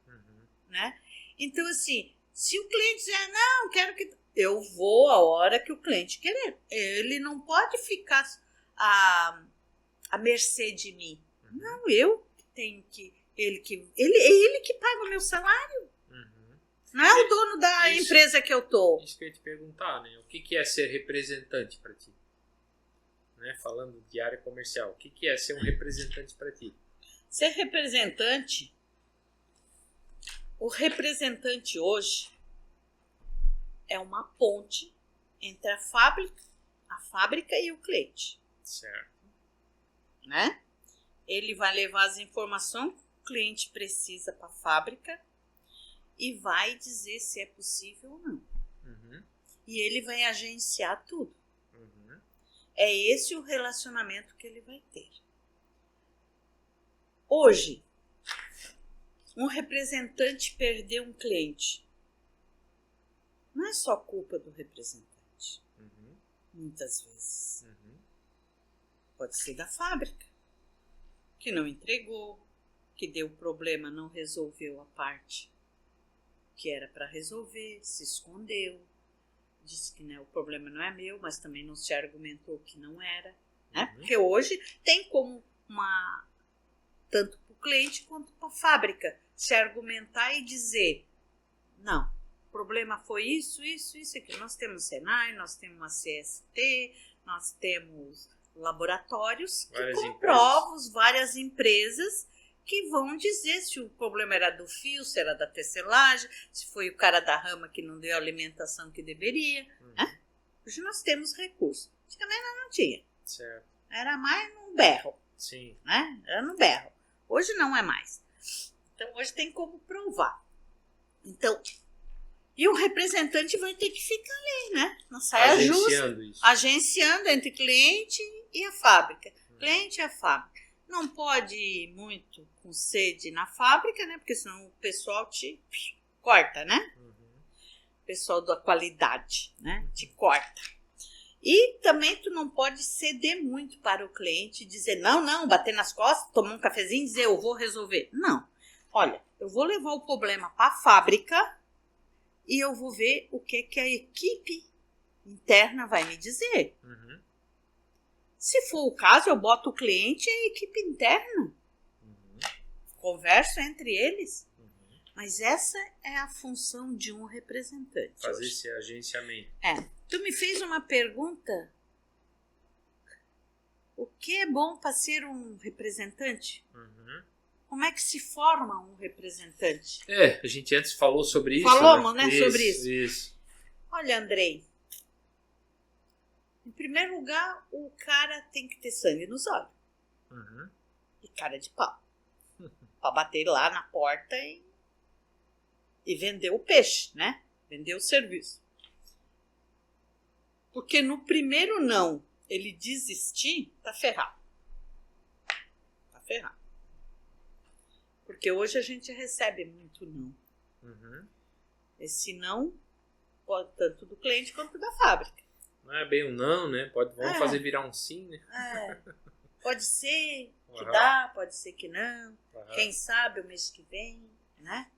Né? Então, assim, se o cliente dizer, não, quero que... Eu vou a hora que o cliente querer. Ele não pode ficar à mercê de mim. Não, eu tenho que... Ele que paga o meu salário. Não é o dono da empresa que eu tô. Isso que eu ia te perguntar, né? O que é ser representante para ti? Né? Falando de área comercial, o que é ser um representante para ti? Ser representante... O representante hoje é uma ponte entre a fábrica e o cliente. Certo. Né? Ele vai levar as informações que o cliente precisa para a fábrica e vai dizer se é possível ou não. E ele vai agenciar tudo. É esse o relacionamento que ele vai ter. Hoje, um representante perder um cliente não é só culpa do representante. Muitas vezes. Pode ser da fábrica, que não entregou, que deu problema, não resolveu a parte que era para resolver, se escondeu, disse que o problema não é meu, mas também não se argumentou que não era. Né? Porque hoje tem como tanto para o cliente quanto para a fábrica se argumentar e dizer, não, o problema foi isso, aqui. Nós temos Senai, nós temos uma CST, nós temos laboratórios que comprovam, várias empresas que vão dizer se o problema era do fio, se era da tecelagem, se foi o cara da rama que não deu a alimentação que deveria. Né? Hoje nós temos recursos. Antigamente não tinha. Certo. Era mais no berro. Sim. Né? Era no berro. Hoje não é mais. Então, hoje tem como provar. Então, e o representante vai ter que ficar ali, né? Na saia justa. Agenciando entre cliente e a fábrica. Cliente e a fábrica. Não pode ir muito com sede na fábrica, né? Porque senão o pessoal te corta, né? O pessoal da qualidade, né? Te corta. E também tu não pode ceder muito para o cliente e dizer, não, bater nas costas, tomar um cafezinho e dizer, eu vou resolver. Não. Olha, eu vou levar o problema para a fábrica e eu vou ver o que a equipe interna vai me dizer. Se for o caso, eu boto o cliente e a equipe interna conversam entre eles. Mas essa é a função de um representante. Fazer hoje. esse agenciamento. Tu me fez uma pergunta. O que é bom para ser um representante? Como é que se forma um representante? A gente antes falou sobre isso. Falamos, né? Isso, Sobre isso. Isso. Olha, Andrei. Em primeiro lugar, o cara tem que ter sangue nos olhos. E cara de pau. Para bater lá na porta e vender o peixe, né? Vender o serviço. Porque no primeiro não, ele desistir, tá ferrado. Tá ferrado. Porque hoje a gente recebe muito não. Esse não pode tanto do cliente quanto da fábrica. Não é bem um não, né? Vamos fazer virar um sim, né? Pode ser que dá, pode ser que não. Quem sabe o mês que vem, né?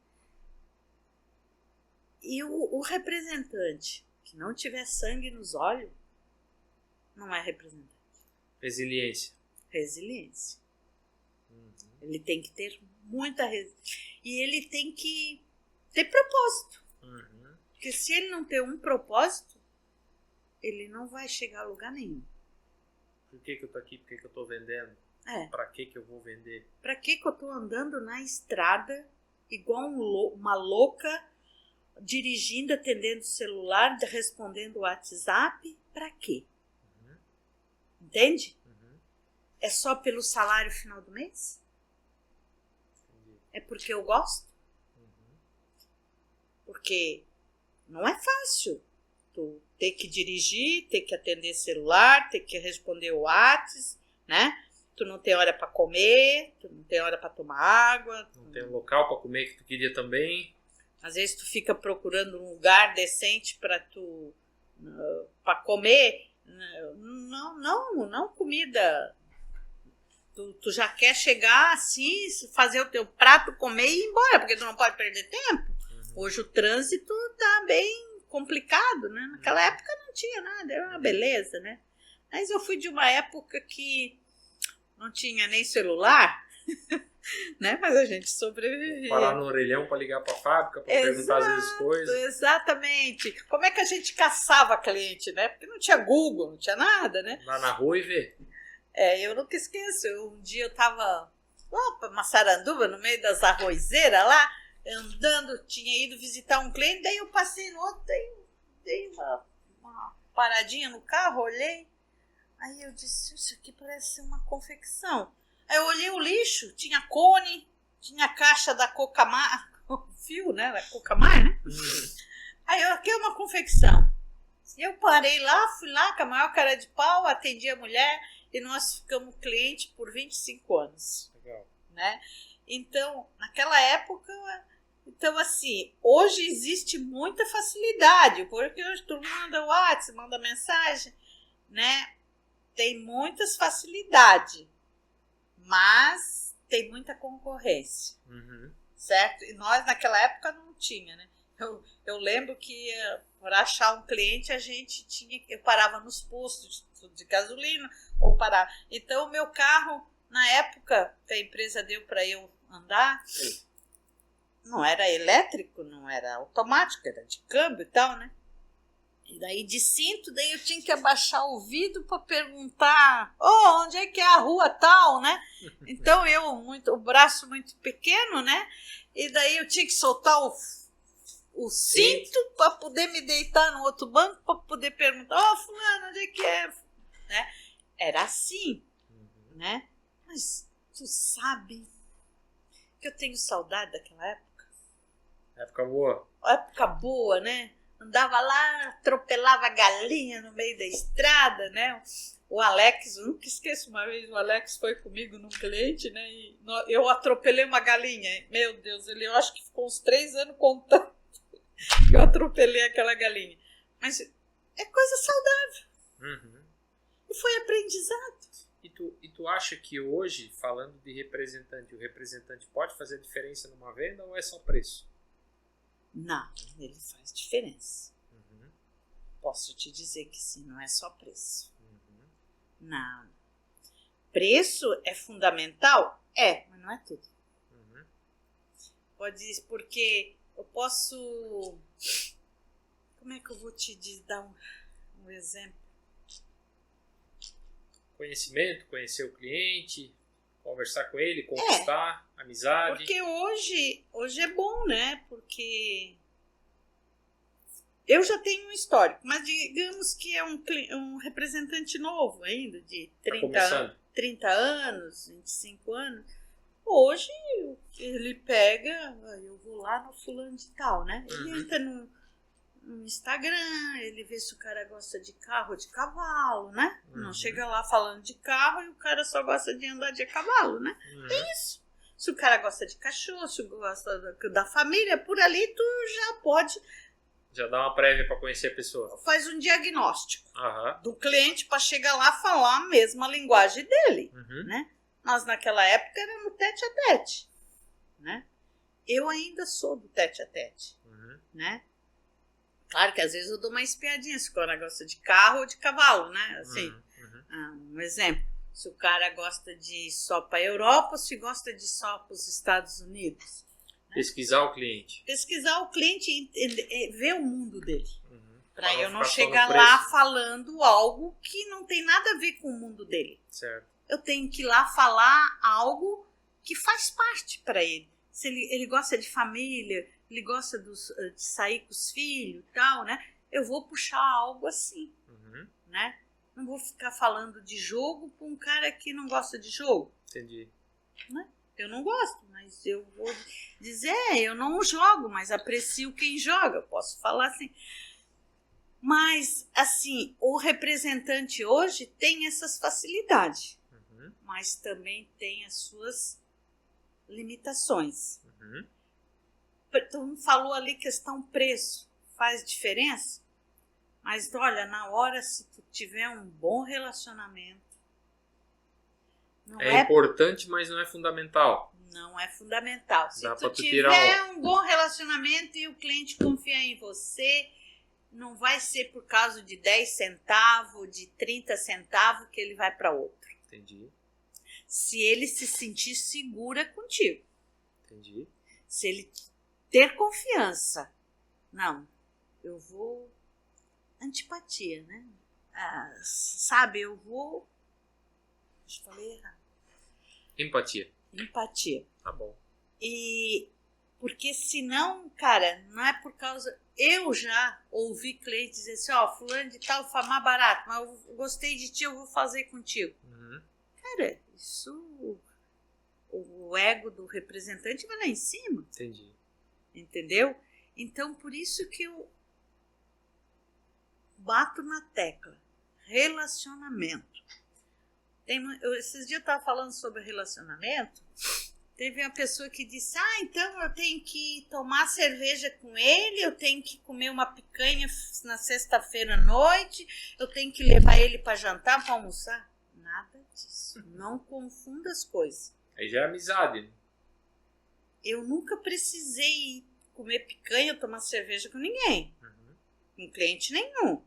E o representante que não tiver sangue nos olhos não é representante. Resiliência. Ele tem que ter muita resiliência. E ele tem que ter propósito. Porque se ele não ter um propósito, ele não vai chegar a lugar nenhum. Por que eu tô aqui? Por que eu tô vendendo? Pra que eu vou vender? Pra que eu tô andando na estrada igual uma louca, dirigindo, atendendo o celular, respondendo o WhatsApp? Pra quê? Entende? É só pelo salário final do mês? É porque eu gosto? Porque não é fácil. Tu ter que dirigir, ter que atender celular, ter que responder o WhatsApp, né? Tu não tem hora para comer, tu não tem hora para tomar água. Não tem um local para comer que tu queria também. Às vezes tu fica procurando um lugar decente para tu para comer. Não comida. Tu já quer chegar assim, fazer o teu prato, comer e ir embora, porque tu não pode perder tempo. Hoje o trânsito tá bem complicado, né? Naquela época não tinha nada, era uma beleza, né? Mas eu fui de uma época que não tinha nem celular, né? Mas a gente sobrevivia. Parar no orelhão para ligar para a fábrica, para perguntar às vezes coisas. Exatamente. Como é que a gente caçava cliente, né? Porque não tinha Google, não tinha nada, né? Lá na rua e ver. Eu nunca esqueço. Um dia eu tava lá para Massaranduba, no meio das arrozeiras lá, andando, tinha ido visitar um cliente, daí eu passei no outro, dei uma paradinha no carro, olhei, aí eu disse, isso aqui parece ser uma confecção. Aí eu olhei o lixo, tinha cone, tinha a caixa da Cocamar, o fio, né, da Cocamar, né? Aí aqui é uma confecção. Eu parei lá, fui lá com a maior cara de pau, atendi a mulher e nós ficamos cliente por 25 anos. Legal. Né? Então, naquela época, então assim, hoje existe muita facilidade, porque hoje tu manda WhatsApp, manda mensagem, né? Tem muitas facilidades, mas tem muita concorrência, certo? E nós naquela época não tinha, né? Eu lembro que para achar um cliente eu parava nos postos de gasolina ou parava. Então o meu carro na época que a empresa deu para eu andar, não era elétrico, não era automático, era de câmbio e tal, né? E daí de cinto, daí eu tinha que abaixar o vidro para perguntar, onde é que é a rua tal, né? Então o braço muito pequeno, né? E daí eu tinha que soltar o cinto para poder me deitar no outro banco para poder perguntar, fulano, onde é que é? Né? Era assim, né? Mas tu sabe que eu tenho saudade daquela época. Época boa. Época boa, né? Andava lá, atropelava galinha no meio da estrada, né? O Alex, eu nunca esqueço, uma vez o Alex foi comigo num cliente, né? E eu atropelei uma galinha. Meu Deus, eu acho que ficou uns 3 anos contando que eu atropelei aquela galinha. Mas é coisa saudável. E foi aprendizado. E tu acha que hoje, falando de representante, o representante pode fazer diferença numa venda ou é só preço? Não, ele faz diferença. Posso te dizer que sim, não é só preço. Não. Preço é fundamental? Mas não é tudo. porque eu posso... Como é que eu vou te dar um exemplo? Conhecimento, conhecer o cliente, conversar com ele, conquistar, amizade. Porque hoje é bom, né? Porque eu já tenho um histórico, mas digamos que é um representante novo ainda, de 30 anos, 25 anos. Hoje ele pega, eu vou lá no fulano de tal, né? Ele entra no Instagram, ele vê se o cara gosta de carro ou de cavalo, né? Não chega lá falando de carro e o cara só gosta de andar de cavalo, né? É isso. Se o cara gosta de cachorro, se gosta da família, por ali tu já pode... Já dá uma prévia para conhecer a pessoa. Faz um diagnóstico do cliente para chegar lá e falar a mesma linguagem dele, né? Nós naquela época era no tete a tete, né? Eu ainda sou do tete a tete, né? Claro que às vezes eu dou uma espiadinha se o cara gosta de carro ou de cavalo, né? Assim, um exemplo. Se o cara gosta de só para a Europa ou se gosta de só para os Estados Unidos. Né? Pesquisar o cliente. Pesquisar o cliente e ver o mundo dele. Para eu não chegar lá falando algo que não tem nada a ver com o mundo dele. Certo. Eu tenho que ir lá falar algo que faz parte para ele. Se ele gosta de família, ele gosta de sair com os filhos e tal, né? Eu vou puxar algo assim, né? Não vou ficar falando de jogo com um cara que não gosta de jogo. Entendi. Né? Eu não gosto, mas eu vou dizer, eu não jogo, mas aprecio quem joga. Eu posso falar assim. Mas, assim, o representante hoje tem essas facilidades, mas também tem as suas limitações. Tu falou ali questão preço, faz diferença? Mas olha, na hora, se tu tiver um bom relacionamento... É importante, mas não é fundamental. Não é fundamental. Se Dá tu tu tiver um bom relacionamento e o cliente confia em você, não vai ser por causa de 10 centavos, de 30 centavos que ele vai para outro. Entendi. Se ele se sentir segura contigo. Entendi. Se ele ter confiança. Não, eu vou... Antipatia, né? Sabe, eu vou... Eu falei errado. Empatia. Empatia. Tá bom. E... Porque senão, cara, não é por causa... Eu já ouvi clientes dizer assim, ó, fulano de tal faz mais barato, mas eu gostei de ti, eu vou fazer contigo. Cara, isso... O ego do representante vai lá em cima. Entendi. Entendeu? Então, por isso que eu bato na tecla. Relacionamento. Esses dias eu estava falando sobre relacionamento. Teve uma pessoa que disse, então eu tenho que tomar cerveja com ele, eu tenho que comer uma picanha na sexta-feira à noite, eu tenho que levar ele para jantar, para almoçar. Nada disso. Não confunda as coisas. Aí já é amizade. Eu nunca precisei comer picanha ou tomar cerveja com ninguém. Com cliente nenhum.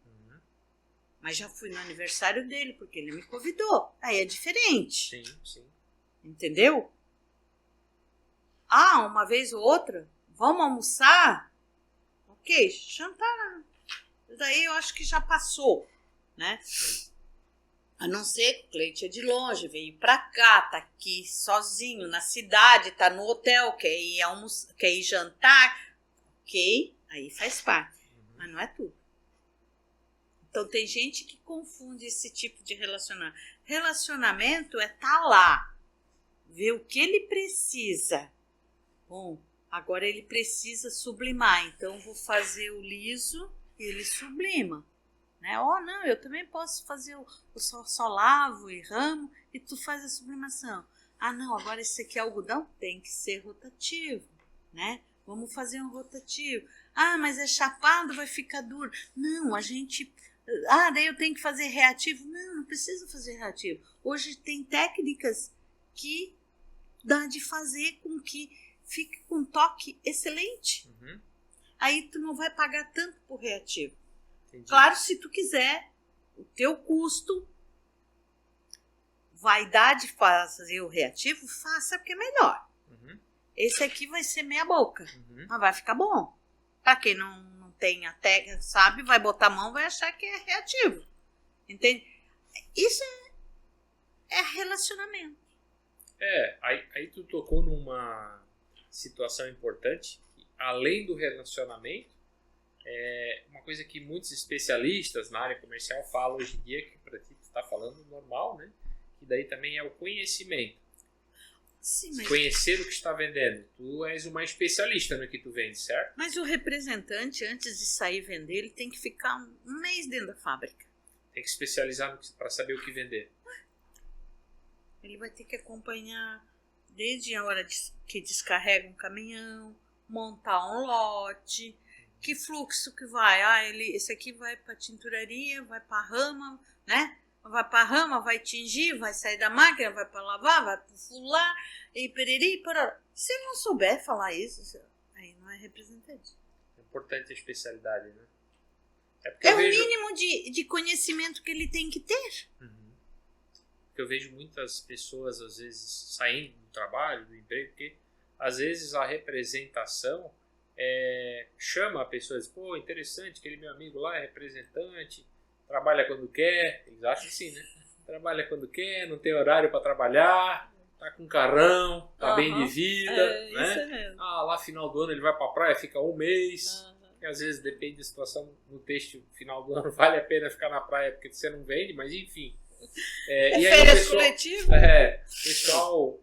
Mas já fui no aniversário dele, porque ele me convidou. Aí é diferente. Sim, sim. Entendeu? Uma vez ou outra, vamos almoçar? Ok, jantar. Daí eu acho que já passou, né? A não ser que o cliente é de longe, veio pra cá, tá aqui sozinho, na cidade, tá no hotel, quer ir almoçar, quer ir jantar. Ok, aí faz parte. Mas não é tudo. Então tem gente que confunde esse tipo de relacionamento. Relacionamento é estar lá, ver o que ele precisa. Bom, agora ele precisa sublimar, então vou fazer o liso e ele sublima. Né? Não, eu também posso fazer o só lavo e ramo e tu faz a sublimação. Não, agora esse aqui é algodão, tem que ser rotativo, né? Vamos fazer um rotativo. Mas é chapado, vai ficar duro. Não, a gente... daí eu tenho que fazer reativo. Não precisa fazer reativo. Hoje tem técnicas que dá de fazer com que fique com um toque excelente. Aí tu não vai pagar tanto por reativo. Entendi. Claro, se tu quiser, o teu custo vai dar de fazer o reativo, faça porque é melhor. esse aqui vai ser meia boca, Uhum. mas vai ficar bom. Pra quem não tem a técnica, sabe, vai botar a mão, vai achar que é reativo. Entende? Isso é relacionamento. Aí tu tocou numa situação importante, que, além do relacionamento, uma coisa que muitos especialistas na área comercial falam hoje em dia, que para ti tu está falando normal, né? Que daí também é o conhecimento. Sim, mas... Conhecer o que está vendendo. Tu és uma especialista no que tu vende, certo? Mas o representante, antes de sair vender, ele tem que ficar um mês dentro da fábrica. Tem que especializar para saber o que vender. Ele vai ter que acompanhar desde a hora que descarrega um caminhão, montar um lote, que fluxo que vai. Esse aqui vai para a tinturaria, vai para a rama, né? Vai para a rama, vai tingir, vai sair da máquina, vai para lavar, vai para fular, e periri, parará. Se ele não souber falar isso, aí não é representante. É importante a especialidade, né? É o mínimo de conhecimento que ele tem que ter. Uhum. Porque eu vejo muitas pessoas, às vezes, saindo do trabalho, do emprego, porque, às vezes, a representação chama a pessoa e diz, pô, interessante, aquele meu amigo lá é representante, trabalha quando quer, eles acham assim, né? Trabalha quando quer, não tem horário para trabalhar, tá com carrão, tá bem de vida, né? Isso é mesmo. Lá final do ano ele vai pra praia, fica um mês, que às vezes depende da situação no texto, final do ano vale a pena ficar na praia porque você não vende, mas enfim. E aí férias coletivas? Pessoal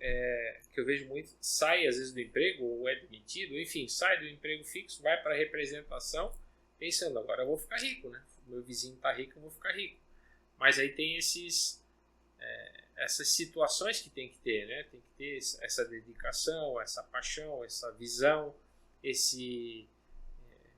que eu vejo muito sai às vezes do emprego ou é demitido, enfim, sai do emprego fixo, vai para representação pensando, agora eu vou ficar rico, né? Meu vizinho tá rico, eu vou ficar rico. Mas aí tem essas situações que tem que ter, né? Tem que ter essa dedicação, essa paixão, essa visão,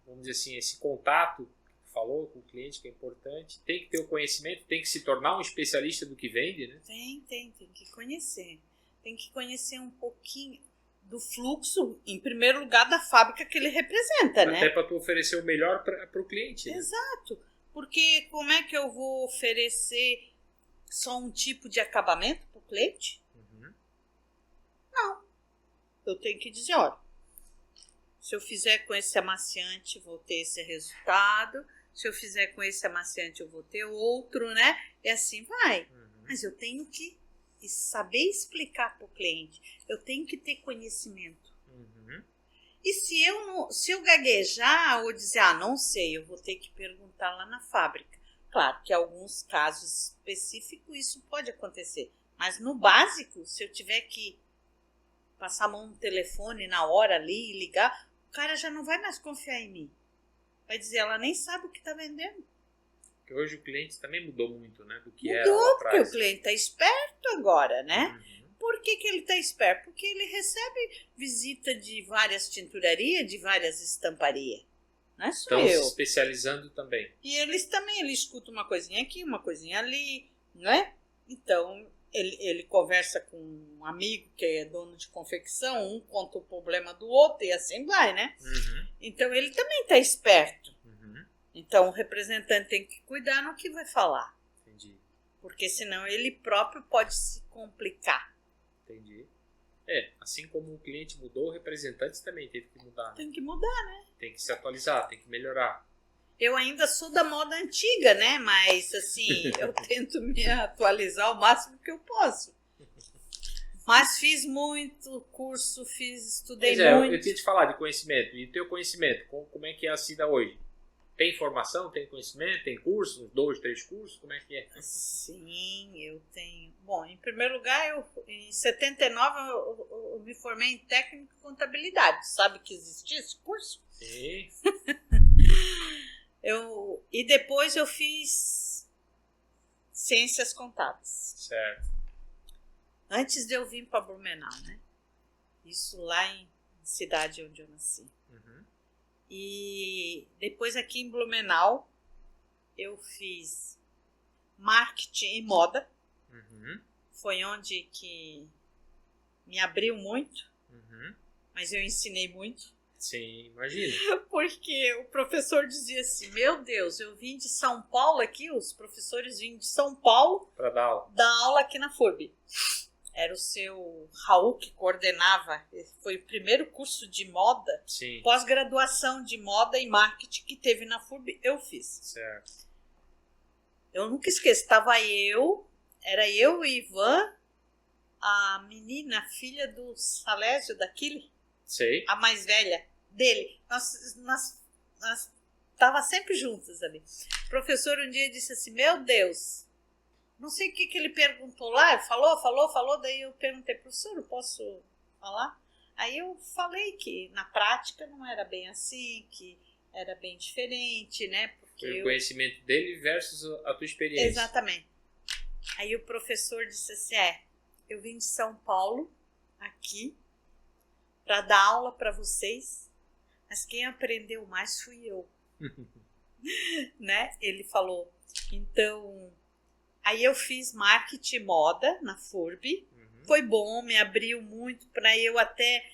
vamos dizer assim, esse contato que falou com o cliente, que é importante. Tem que ter o conhecimento, tem que se tornar um especialista do que vende, né? Tem que conhecer. Tem que conhecer um pouquinho do fluxo, em primeiro lugar, da fábrica que ele representa, né? Até para tu oferecer o melhor para o cliente. Né? Exato. Porque como é que eu vou oferecer só um tipo de acabamento para o cliente? Uhum. Não. Eu tenho que dizer, olha, se eu fizer com esse amaciante, vou ter esse resultado. Se eu fizer com esse amaciante, eu vou ter outro, né? E assim vai. Uhum. Mas eu tenho que saber explicar para o cliente. Eu tenho que ter conhecimento. Uhum. E se eu gaguejar ou dizer, não sei, eu vou ter que perguntar lá na fábrica. Claro que em alguns casos específicos isso pode acontecer. Mas no básico, se eu tiver que passar a mão no telefone na hora ali e ligar, o cara já não vai mais confiar em mim. Vai dizer, ela nem sabe o que está vendendo. Porque hoje o cliente também mudou muito, né? Do que Mudou, era lá atrás. porque o cliente está esperto agora, né? Uhum. Por que ele está esperto? Porque ele recebe visita de várias tinturarias, de várias estamparias. Não é só Estão eu. se especializando também. E eles também, ele escuta uma coisinha aqui, uma coisinha ali, não é? Então, ele conversa com um amigo que é dono de confecção, um conta o problema do outro e assim vai, né? Uhum. Então, ele também está esperto. Uhum. Então, o representante tem que cuidar no que vai falar. Entendi. Porque senão ele próprio pode se complicar. Entendi. Assim como o cliente mudou, o representante também teve que mudar. Né? Tem que mudar, né? Tem que se atualizar, tem que melhorar. Eu ainda sou da moda antiga, né? Mas, assim, eu tento me atualizar o máximo que eu posso. Mas fiz muito curso, estudei muito. Eu tinha te falar de conhecimento. E o teu conhecimento, como é que é a Cida hoje? Tem formação, tem conhecimento, tem cursos, uns 2, 3 cursos? Como é que é? Sim, eu tenho. Bom, em primeiro lugar, em 79 eu me formei em técnico de contabilidade. Sabe que existia esse curso? Sim. E depois eu fiz ciências contábeis. Certo. Antes de eu vir para Blumenau, né? Isso lá em cidade onde eu nasci. Uhum. E depois aqui em Blumenau eu fiz marketing e moda. Uhum. Foi onde que me abriu muito, Uhum. mas eu ensinei muito. Sim, imagina. Porque o professor dizia assim, meu Deus, eu vim de São Paulo aqui, os professores vinham de São Paulo Para dar aula. dar aula aqui na FURB. era o seu Raul que coordenava, foi o primeiro curso de moda, Sim. Pós-graduação de moda e marketing que teve na FURB, eu fiz. Certo. Eu nunca esqueço, era eu e Ivan, a menina, a filha do Salésio daquele, Sei. a mais velha dele. Nós tava sempre juntas ali. O professor um dia disse assim, meu Deus, não sei o que ele perguntou lá, falou, daí eu perguntei, professor, eu posso falar? Aí eu falei que na prática não era bem assim, que era bem diferente, né? Porque o conhecimento dele versus a tua experiência. Exatamente. Aí o professor disse assim, eu vim de São Paulo, aqui, para dar aula para vocês, mas quem aprendeu mais fui eu. Né? Ele falou, então... Aí eu fiz marketing moda na FURB, foi bom, me abriu muito para eu até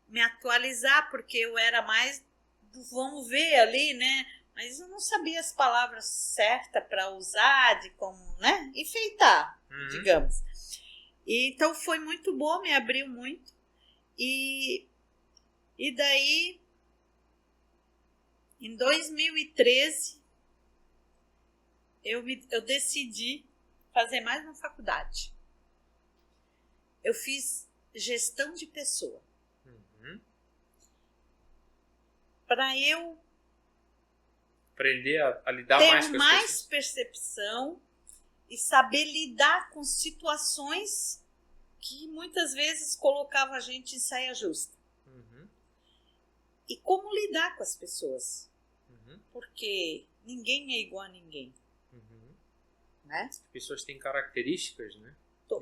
me atualizar, porque eu era mais do vamos ver ali, né? Mas eu não sabia as palavras certas para usar, de como, né? Enfeitar, digamos. E, então foi muito bom, me abriu muito. E daí, em 2013, eu decidi fazer mais uma faculdade. Eu fiz gestão de pessoa. Para eu aprender a lidar ter mais com as mais pessoas. percepção e saber lidar com situações que muitas vezes colocava a gente em saia justa. E como lidar com as pessoas. Porque ninguém é igual a ninguém. Né? As pessoas têm características, né?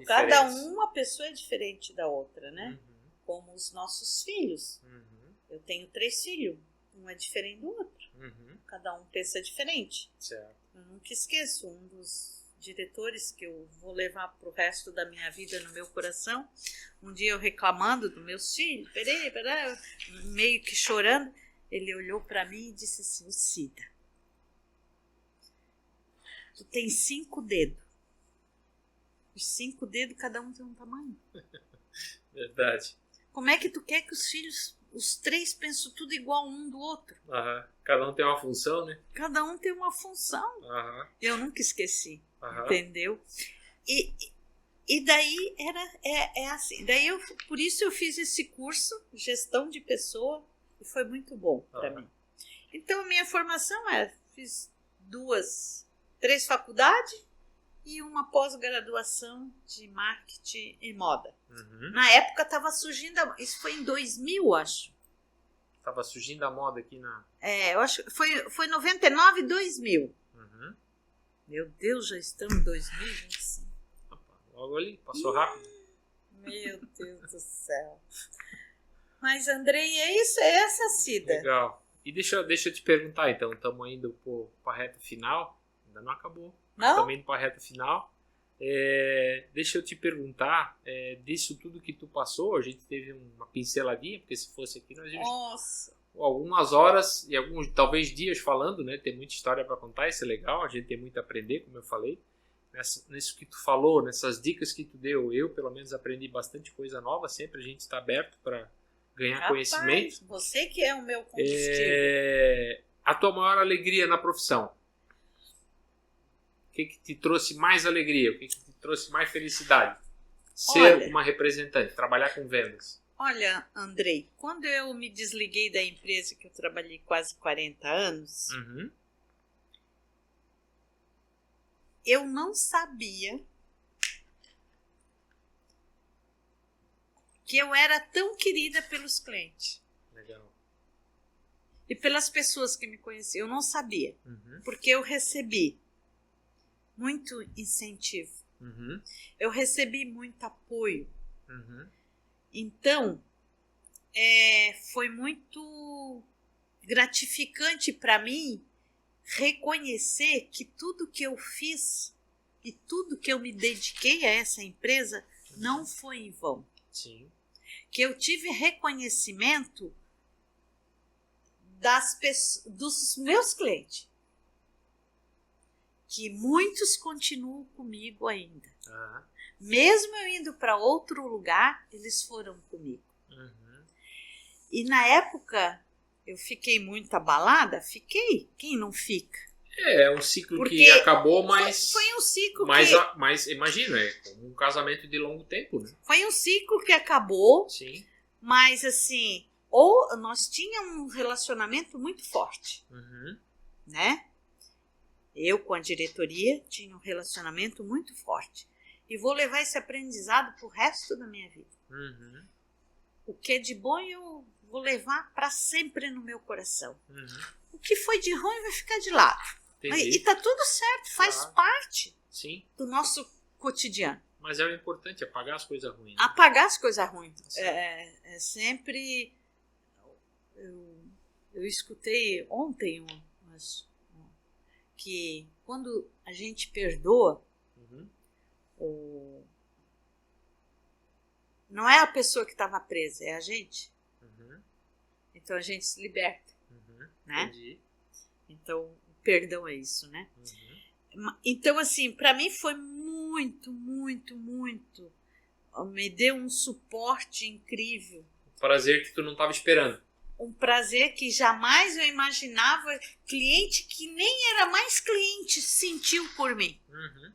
Cada uma pessoa é diferente da outra, né? Como os nossos filhos. Eu tenho 3 filhos, um é diferente do outro. Cada um pensa diferente. Certo. Eu nunca esqueço, um dos diretores que eu vou levar pro resto da minha vida no meu coração, um dia eu reclamando dos meus filhos, meio que chorando, ele olhou para mim e disse assim, Cida, tu tem 5 dedos. Os 5 dedos, cada um tem um tamanho. Verdade. Como é que tu quer que os filhos, os 3, pensam tudo igual um do outro? Cada um tem uma função, né? Cada um tem uma função. Eu nunca esqueci. Entendeu? E daí é assim. Daí por isso eu fiz esse curso, gestão de pessoa, e foi muito bom para mim. Então a minha formação fiz 3 faculdades e uma pós-graduação de marketing e moda. Na época estava surgindo, isso foi em 2000, acho. Estava surgindo a moda aqui na... eu acho que foi 99 e 2000. Meu Deus, já estamos em 2025. Logo ali, passou rápido. Meu Deus do céu. Mas, Andrei, é isso, é essa, Cida. Legal. E deixa eu te perguntar, então, estamos indo para a reta final. Ainda não acabou. Não? Estamos indo para a reta final. Deixa eu te perguntar, disso tudo que tu passou, a gente teve uma pinceladinha, porque se fosse aqui nós íamos algumas horas e alguns, talvez dias falando, né? Tem muita história para contar, isso é legal, a gente tem muito a aprender, como eu falei. Nisso que tu falou, nessas dicas que tu deu, eu pelo menos aprendi bastante coisa nova, sempre a gente está aberto para ganhar conhecimento. Você que é o meu combustível. A tua maior alegria na profissão? O que te trouxe mais alegria? O que te trouxe mais felicidade? Ser uma representante, trabalhar com vendas. Olha, Andrei, quando eu me desliguei da empresa que eu trabalhei quase 40 anos, eu não sabia que eu era tão querida pelos clientes. Legal. E pelas pessoas que me conheciam. Eu não sabia. Porque eu recebi muito incentivo. Eu recebi muito apoio. Então, foi muito gratificante para mim reconhecer que tudo que eu fiz e tudo que eu me dediquei a essa empresa não foi em vão. Sim. Que eu tive reconhecimento dos meus clientes. que muitos continuam comigo ainda. Aham. Mesmo eu indo para outro lugar, eles foram comigo. Uhum. E na época, eu fiquei muito abalada? Fiquei. Quem não fica? É um ciclo Porque que acabou, mas... Foi um ciclo Mas imagina, é como um casamento de longo tempo, né? Foi um ciclo que acabou, Sim. mas assim, ou nós tínhamos um relacionamento muito forte, Uhum. né? Eu com a diretoria tinha um relacionamento muito forte. E vou levar esse aprendizado pro resto da minha vida. Uhum. O que é de bom eu vou levar para sempre no meu coração. Uhum. O que foi de ruim vai ficar de lado. Entendi. E tá tudo certo, faz Claro. parte Sim. do nosso cotidiano. Mas é o importante, apagar as coisas ruins. Né? Apagar as coisas ruins. Sim. É sempre... Eu escutei ontem que quando a gente perdoa, Uhum. não é a pessoa que estava presa, é a gente. Uhum. Então a gente se liberta, Uhum. né? Entendi. Então o perdão é isso, né? Uhum. Então assim, para mim foi muito, me deu um suporte incrível. Prazer que tu não estava esperando. Um prazer que jamais eu imaginava. Cliente que nem era mais cliente sentiu por mim. Uhum.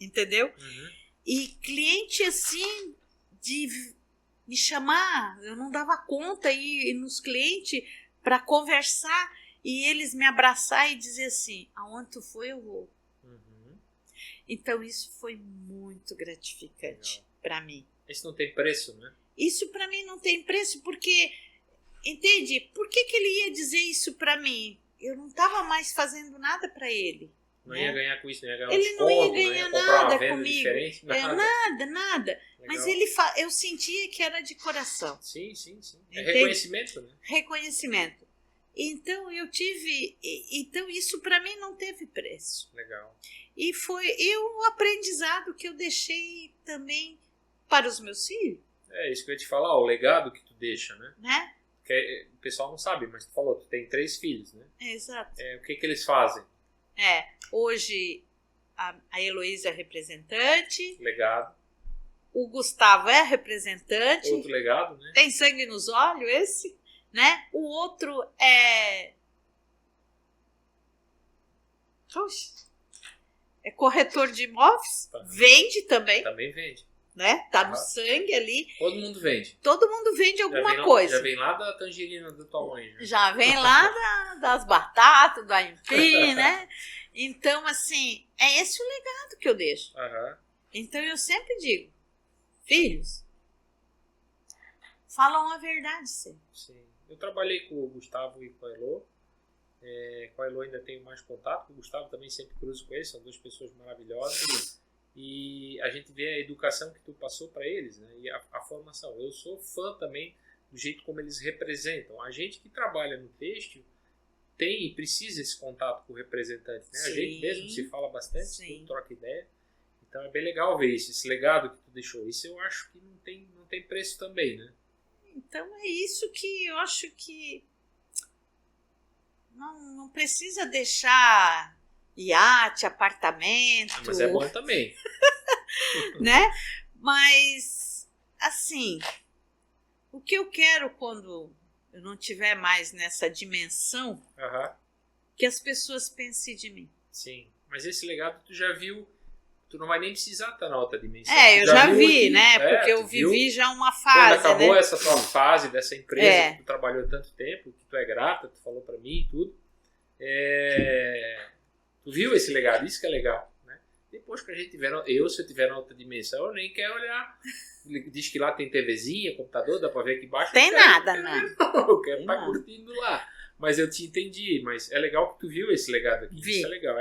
Entendeu? Uhum. E cliente assim, de me chamar, eu não dava conta ir nos clientes para conversar e eles me abraçar e dizer assim, aonde tu foi eu vou. Uhum. Então isso foi muito gratificante para mim. Isso não tem preço, né? Isso para mim não tem preço, porque, entende? Por que ele ia dizer isso para mim? Eu não estava mais fazendo nada para ele. Não né? ia ganhar com isso, não ia ganhar Ele não ia ganhar comprar nada uma venda comigo. diferente, nada. Nada. Legal. Mas eu sentia que era de coração. Sim. É Entende? reconhecimento, né? Reconhecimento. Então eu tive. Então isso para mim não teve preço. Legal. E foi um aprendizado que eu deixei também para os meus filhos. É isso que eu ia te falar, o legado que tu deixa, né? Né? Que o pessoal não sabe, mas tu falou, tu tem 3 filhos, né? Exato. O que eles fazem? Hoje a Heloísa é representante, Legado. o Gustavo é representante, Outro legado, né? tem sangue nos olhos esse, né? O outro é corretor de imóveis, Tá. vende também, Também vende. né? Tá no Ah. sangue ali, Todo mundo vende. todo mundo vende Já vem alguma lá- coisa. Já vem lá da tangerina do tua mãe. Já. Já vem lá das batatas, do aipim, né? Então, assim, é esse o legado que eu deixo. Aham. Então, eu sempre digo, filhos, falam a verdade sempre. Sim. Eu trabalhei com o Gustavo e com a Elo. Com a Elo ainda tenho mais contato. Com o Gustavo também sempre cruzo com ele. São duas pessoas maravilhosas. E a gente vê a educação que tu passou para eles, né? E a formação. Eu sou fã também do jeito como eles representam. A gente que trabalha no têxtil tem e precisa esse contato com o representante, né? A Sim. gente mesmo se fala bastante, Sim. tudo troca ideia. Então é bem legal ver isso, esse legado que tu deixou. Isso eu acho que não tem preço também, né? Então, é isso que eu acho que não precisa deixar iate, apartamento, Mas é bom também. né? Mas, assim, o que eu quero quando eu não tiver mais nessa dimensão, Aham. que as pessoas pensem de mim. Sim. Mas esse legado tu já viu, tu não vai nem precisar estar na outra dimensão. Eu Tu já viu vi, aqui, né? Porque eu tu viu vivi já uma quando fase, acabou né? essa tua fase dessa empresa É. que tu trabalhou tanto tempo, que tu é grata, tu falou pra mim e tudo. Tu viu esse legado, isso que é legal, né? Depois que a gente tiver, se eu tiver na outra dimensão, eu nem quero olhar. Diz que lá tem TVzinha, computador, dá pra ver aqui embaixo. Tem Eu quero- nada, eu né? quero- Eu quero Tem estar nada. curtindo lá. Mas eu te entendi, mas é legal que tu viu esse legado aqui. Vi. Isso é legal.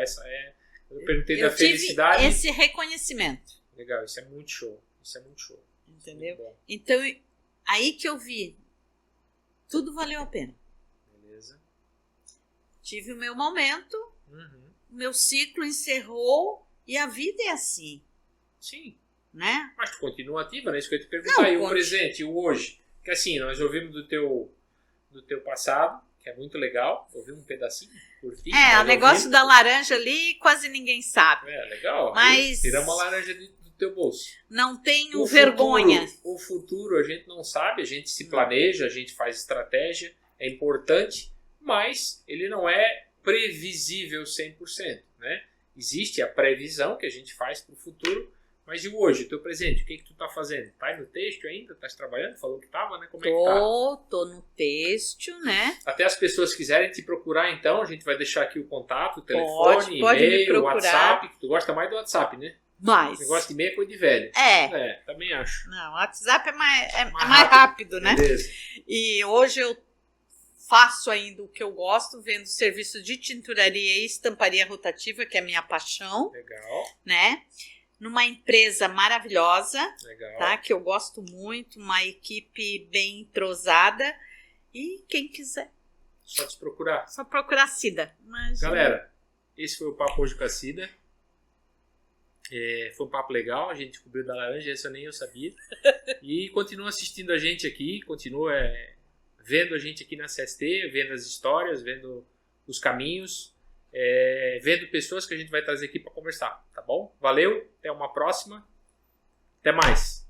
Eu perguntei Eu da tive felicidade. esse reconhecimento, Legal, isso é muito show. Isso é muito show. entendeu? Muito bom. Então, aí que eu vi, tudo valeu a pena. Beleza. Tive o meu momento, Uhum. o meu ciclo encerrou e a vida é assim, Sim. né? Mas tu continua ativa, né? Isso que eu ia te perguntar. Não, E o presente, e o hoje? Que assim, nós ouvimos do teu passado, que é muito legal. Eu vi um pedacinho, curti. O negócio da laranja ali quase ninguém sabe. Legal. Mas tiramos a laranja do teu bolso. Não tenho vergonha. O futuro a gente não sabe, a gente se planeja, a gente faz estratégia, é importante, mas ele não é previsível 100%, né? Existe a previsão que a gente faz para o futuro, mas e hoje, o teu presente, o que tu tá fazendo? Tá aí no texto ainda? Tá trabalhando? Falou que tava, né? Como é que tá? Tô no texto, né? Até as pessoas quiserem te procurar, então, a gente vai deixar aqui o contato, o telefone, e-mail, WhatsApp. Tu gosta mais do WhatsApp, né? Mais. Negócio de e-mail é coisa de velho. Também acho. Não, o WhatsApp é mais rápido, né? Beleza. E hoje eu faço ainda o que eu gosto, vendo serviço de tinturaria e estamparia rotativa, que é a minha paixão. Legal. Né? Numa empresa maravilhosa, Legal. Tá? Que eu gosto muito, uma equipe bem entrosada. E quem quiser. Só te procurar. Só procurar Cida. Mas, galera, esse foi o papo hoje com a Cida. Foi um papo legal, a gente descobriu da laranja, essa nem eu sabia. E continua assistindo a gente aqui, continua vendo a gente aqui na CST, vendo as histórias, vendo os caminhos, vendo pessoas que a gente vai trazer aqui para conversar, tá bom? Valeu, até uma próxima, até mais.